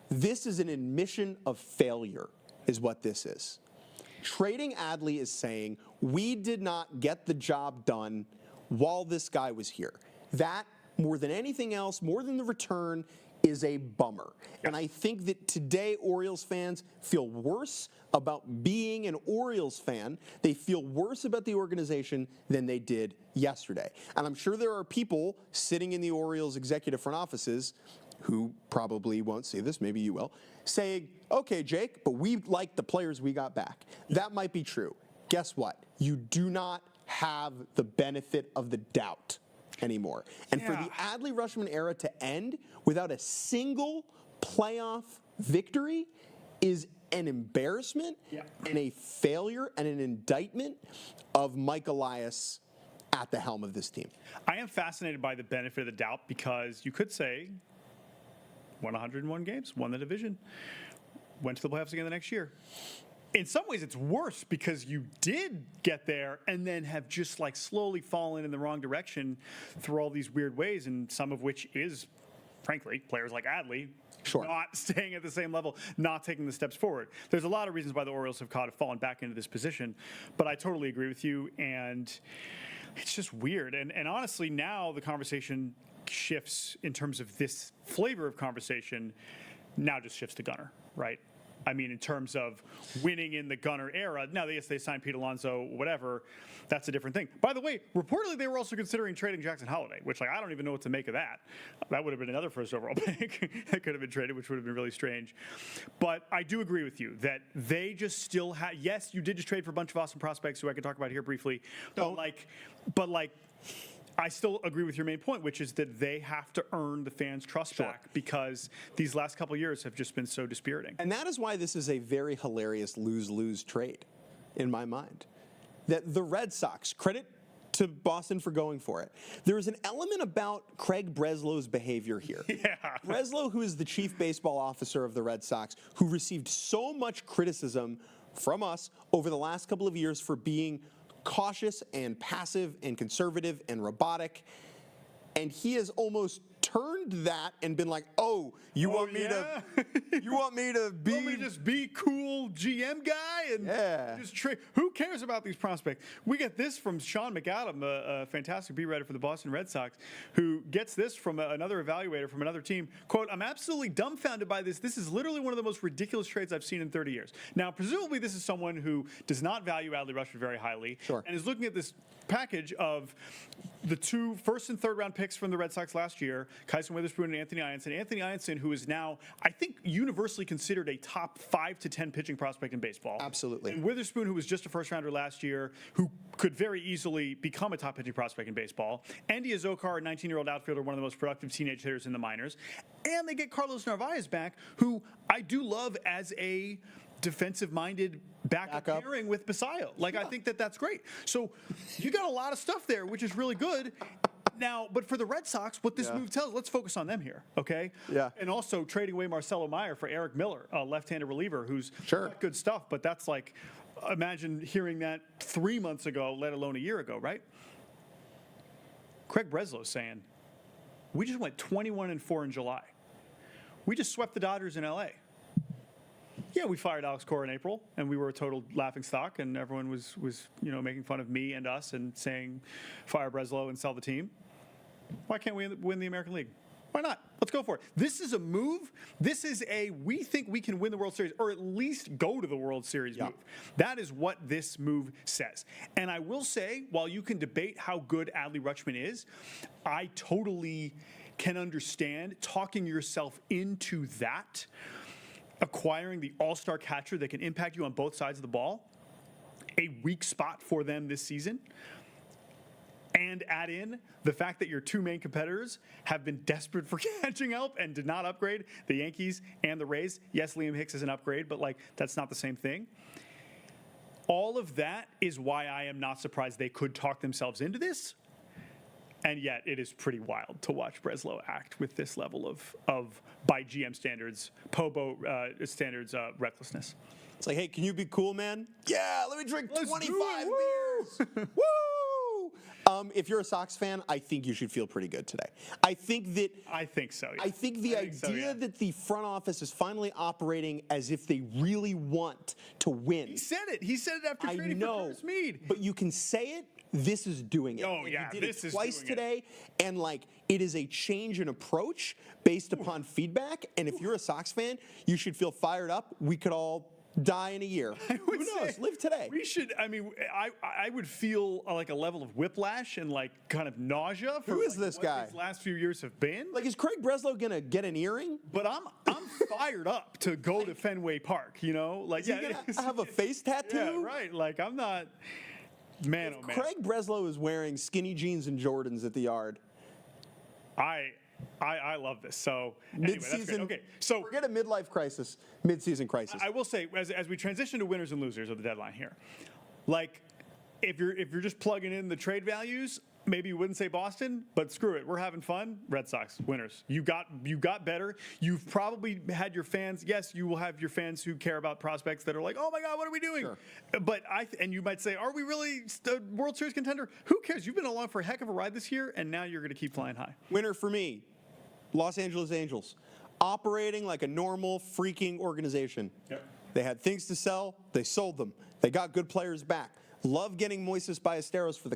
This is an admission of failure, is what this is. Trading Adley is saying, we did not get the job done while this guy was here. That, more than anything else, more than the return, is a bummer. And I think that today Orioles fans feel worse about being an Orioles fan. They feel worse about the organization than they did yesterday. And I'm sure there are people sitting in the Orioles executive front offices who probably won't see this, maybe you will, saying, okay, Jake, but we like the players we got back. That might be true. Guess what? You do not have the benefit of the doubt anymore. And for the Adley Rutschman era to end without a single playoff victory is an embarrassment and a failure and an indictment of Mike Elias at the helm of this team. I am fascinated by the benefit of the doubt because you could say, won 101 games, won the division, went to the playoffs again the next year. In some ways, it's worse because you did get there and then have just like slowly fallen in the wrong direction through all these weird ways, and some of which is, frankly, players like Adley not staying at the same level, not taking the steps forward. There's a lot of reasons why the Orioles have kind of fallen back into this position, but I totally agree with you, and it's just weird. And honestly, now the conversation shifts in terms of this flavor of conversation, now just shifts to Gunnar, right? I mean, in terms of winning in the Gunner era. Now, yes, they signed Pete Alonso, whatever. That's a different thing. By the way, reportedly they were also considering trading Jackson Holliday, which I don't even know what to make of that. That would have been another first overall pick that could have been traded, which would have been really strange. But I do agree with you that they just still have. Yes, you did just trade for a bunch of awesome prospects who I could talk about here briefly. But I still agree with your main point, which is that they have to earn the fans' trust back because these last couple of years have just been so dispiriting. And that is why this is a very hilarious lose-lose trade in my mind. That the Red Sox, credit to Boston for going for it. There is an element about Craig Breslow's behavior here. Yeah. Breslow, who is the chief baseball officer of the Red Sox, who received so much criticism from us over the last couple of years for being cautious and passive and conservative and robotic. And he has almost turned that and been like, "Oh, you want me to be? You want me to just be cool GM guy and just trade? Who cares about these prospects?" We get this from Sean McAdam, a fantastic beat writer for the Boston Red Sox, who gets this from another evaluator from another team. Quote, "I'm absolutely dumbfounded by this. This is literally one of the most ridiculous trades I've seen in 30 years." Now, presumably, this is someone who does not value Adley Rutschman very highly and is looking at this package of the 2 first and third round picks from the Red Sox last year, Kyson Witherspoon and Anthony Ianson. Anthony Ianson, who is now, I think, universally considered a top 5 to 10 pitching prospect in baseball. Absolutely. And Witherspoon, who was just a first rounder last year, who could very easily become a top pitching prospect in baseball. Andy Azokar, a 19-year-old outfielder, one of the most productive teenage hitters in the minors. And they get Carlos Narvaez back, who I do love as a defensive-minded backup pairing with Basayo. I think that's great. So you got a lot of stuff there, which is really good. Now, but for the Red Sox, what this move tells, let's focus on them here, okay? Yeah. And also trading away Marcelo Meyer for Eric Miller, a left-handed reliever who's got good stuff, but that's imagine hearing that 3 months ago, let alone a year ago, right? Craig Breslow saying, we just went 21-4 in July. We just swept the Dodgers in LA. Yeah, we fired Alex Cora in April, and we were a total laughingstock, and everyone was making fun of me and us and saying, fire Breslow and sell the team. Why can't we win the American League? Why not? Let's go for it. This is a move. This is we think we can win the World Series, or at least go to the World Series move. That is what this move says. And I will say, while you can debate how good Adley Rutschman is, I totally can understand talking yourself into that. Acquiring the all-star catcher that can impact you on both sides of the ball, a weak spot for them this season, and add in the fact that your 2 main competitors have been desperate for catching help and did not upgrade, the Yankees and the Rays. Yes, Liam Hicks is an upgrade, but that's not the same thing. All of that is why I am not surprised they could talk themselves into this. And yet, it is pretty wild to watch Breslow act with this level of by GM standards, POBO standards, recklessness. It's like, hey, can you be cool, man? Yeah, let me drink 25 beers. Woo! If you're a Sox fan, I think you should feel pretty good today. I think so. Yeah. I think the idea that the front office is finally operating as if they really want to win. He said it. He said it after trading for Curtis Mead. But you can say it. This is doing it. Oh, yeah. He did it twice today, and it is a change in approach based upon feedback. And if you're a Sox fan, you should feel fired up. We could all die in a year. Who knows? Live today. We should. I mean, I would feel a level of whiplash and kind of nausea for who is this guy? These last few years have been. Is Craig Breslow gonna get an earring? But I'm fired up to go to Fenway Park. Is he gonna have a face tattoo? Yeah, right. I'm not. Man, oh man. Craig Breslow is wearing skinny jeans and Jordans at the Yard. I love this. So anyway, mid-season. Okay, so forget a midlife crisis. Mid-season crisis. I will say, as we transition to winners and losers of the deadline here, if you're just plugging in the trade values, maybe you wouldn't say Boston, but screw it. We're having fun. Red Sox, winners. You got better. You've probably had your fans. Yes, you will have your fans who care about prospects that are like, oh my God, what are we doing? Sure. But and you might say, are we really a World Series contender? Who cares? You've been along for a heck of a ride this year, and now you're going to keep flying high. Winner for me, Los Angeles Angels. Operating like a normal freaking organization. Yep. They had things to sell. They sold them. They got good players back. Love getting Moises Ballesteros from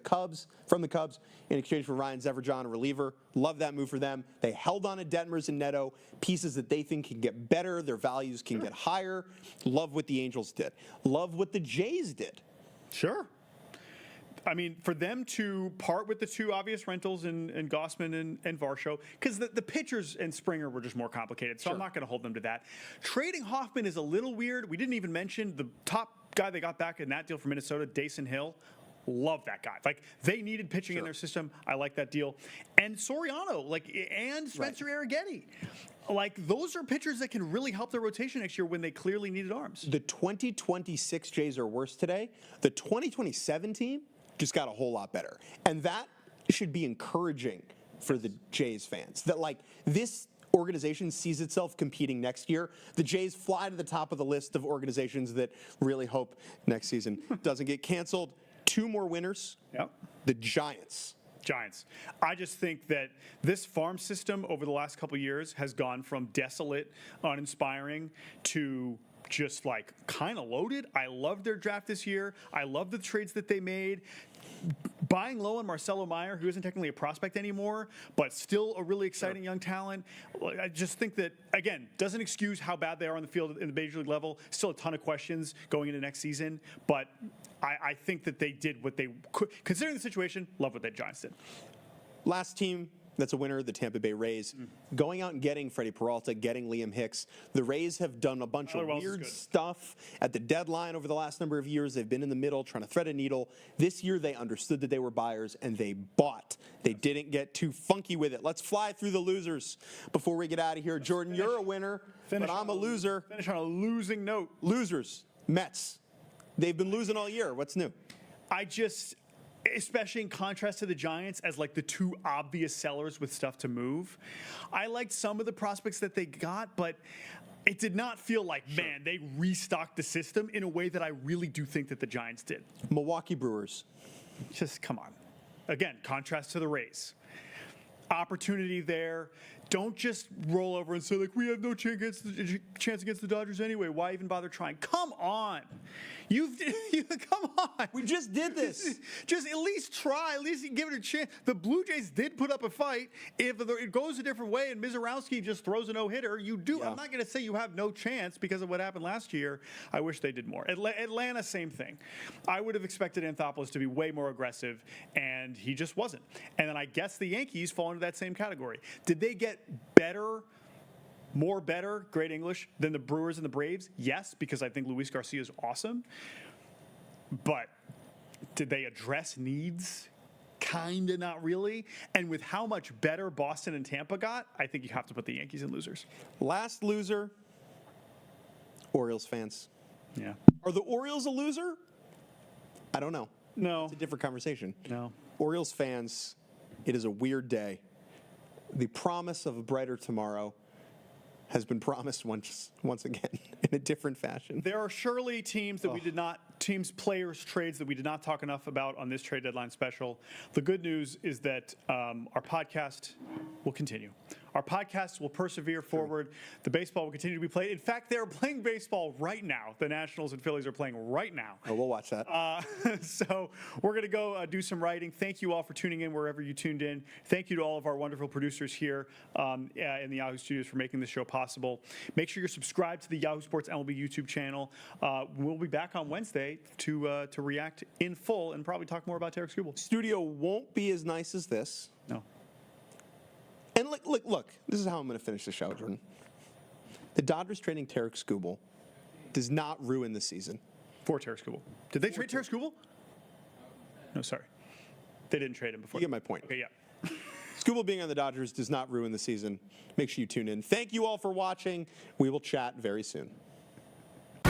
the Cubs in exchange for Ryan Zerverjon, a reliever. Love that move for them. They held on to Detmers and Neto, pieces that they think can get better, their values can get higher. Love what the Angels did. Love what the Jays did. Sure. I mean, for them to part with the two obvious rentals in Gossman and Varsho, because the pitchers and Springer were just more complicated, so I'm not going to hold them to that. Trading Hoffman is a little weird. We didn't even mention the top guy they got back in that deal from Minnesota, Dason Hill. Love that guy. Like, they needed pitching in their system. I like that deal. And Soriano, and Spencer Arrighetti. Like, those are pitchers that can really help their rotation next year when they clearly needed arms. The 2026 Jays are worse today. The 2027 team just got a whole lot better. And that should be encouraging for the Jays fans. That, this organization sees itself competing next year. The Jays fly to the top of the list of organizations that really hope next season doesn't get canceled. 2 more winners. Yep. The Giants. I just think that this farm system over the last couple of years has gone from desolate, uninspiring to just kind of loaded. I love their draft this year. I love the trades that they made. Buying low on Marcelo Meyer, who isn't technically a prospect anymore, but still a really exciting young talent. I just think that, again, doesn't excuse how bad they are on the field in the major league level. Still a ton of questions going into next season, but I think that they did what they could. Considering the situation, love what the Giants did. Last team that's a winner, the Tampa Bay Rays. Going out and getting Freddie Peralta, getting Liam Hicks. The Rays have done a bunch of weird stuff at the deadline over the last number of years. They've been in the middle trying to thread a needle. This year they understood that they were buyers and they bought. They didn't get too funky with it. Let's fly through the losers before we get out of here. Jordan, you're a winner, but I'm a loser. Finish on a losing note. Losers, Mets. They've been losing all year. What's new? Especially in contrast to the Giants as the two obvious sellers with stuff to move. I liked some of the prospects that they got, but it did not feel like, man, they restocked the system in a way that I really do think that the Giants did. Milwaukee Brewers. Just come on. Again, contrast to the Rays. Opportunity there. Don't just roll over and say, we have no chance against the Dodgers anyway. Why even bother trying? Come on. Come on. We just did this. Just at least try. At least give it a chance. The Blue Jays did put up a fight. If it goes a different way and Mizorowski just throws a no-hitter, you do. Yeah. I'm not going to say you have no chance because of what happened last year. I wish they did more. Atlanta, same thing. I would have expected Anthopoulos to be way more aggressive, and he just wasn't. And then I guess the Yankees fall into that same category. Did they get better, more better, great English, than the Brewers and the Braves? Yes, because I think Luis Garcia is awesome. But did they address needs? Kinda, not really. And with how much better Boston and Tampa got, I think you have to put the Yankees in losers. Last loser, Orioles fans. Yeah. Are the Orioles a loser? I don't know. No. It's a different conversation. No. Orioles fans, it is a weird day. The promise of a brighter tomorrow has been promised once again in a different fashion. There are surely teams that we did not, players, trades that we did not talk enough about on this trade deadline special. The good news is that our podcast will continue. Our podcast will persevere forward. The baseball will continue to be played. In fact, they're playing baseball right now. The Nationals and Phillies are playing right now. Oh, we'll watch that. So we're going to go do some writing. Thank you all for tuning in wherever you tuned in. Thank you to all of our wonderful producers here in the Yahoo studios for making this show possible. Make sure you're subscribed to the Yahoo Sports MLB YouTube channel. We'll be back on Wednesday to react in full and probably talk more about Tarek Skubal. Studio won't be as nice as this. No. And look, this is how I'm going to finish the show, Jordan. The Dodgers trading Tarek Skubal does not ruin the season. For Tarek Skubal. Did they trade Tarek Skubal? No, sorry. They didn't trade him before. You get my point. Okay, yeah. Skubal being on the Dodgers does not ruin the season. Make sure you tune in. Thank you all for watching. We will chat very soon.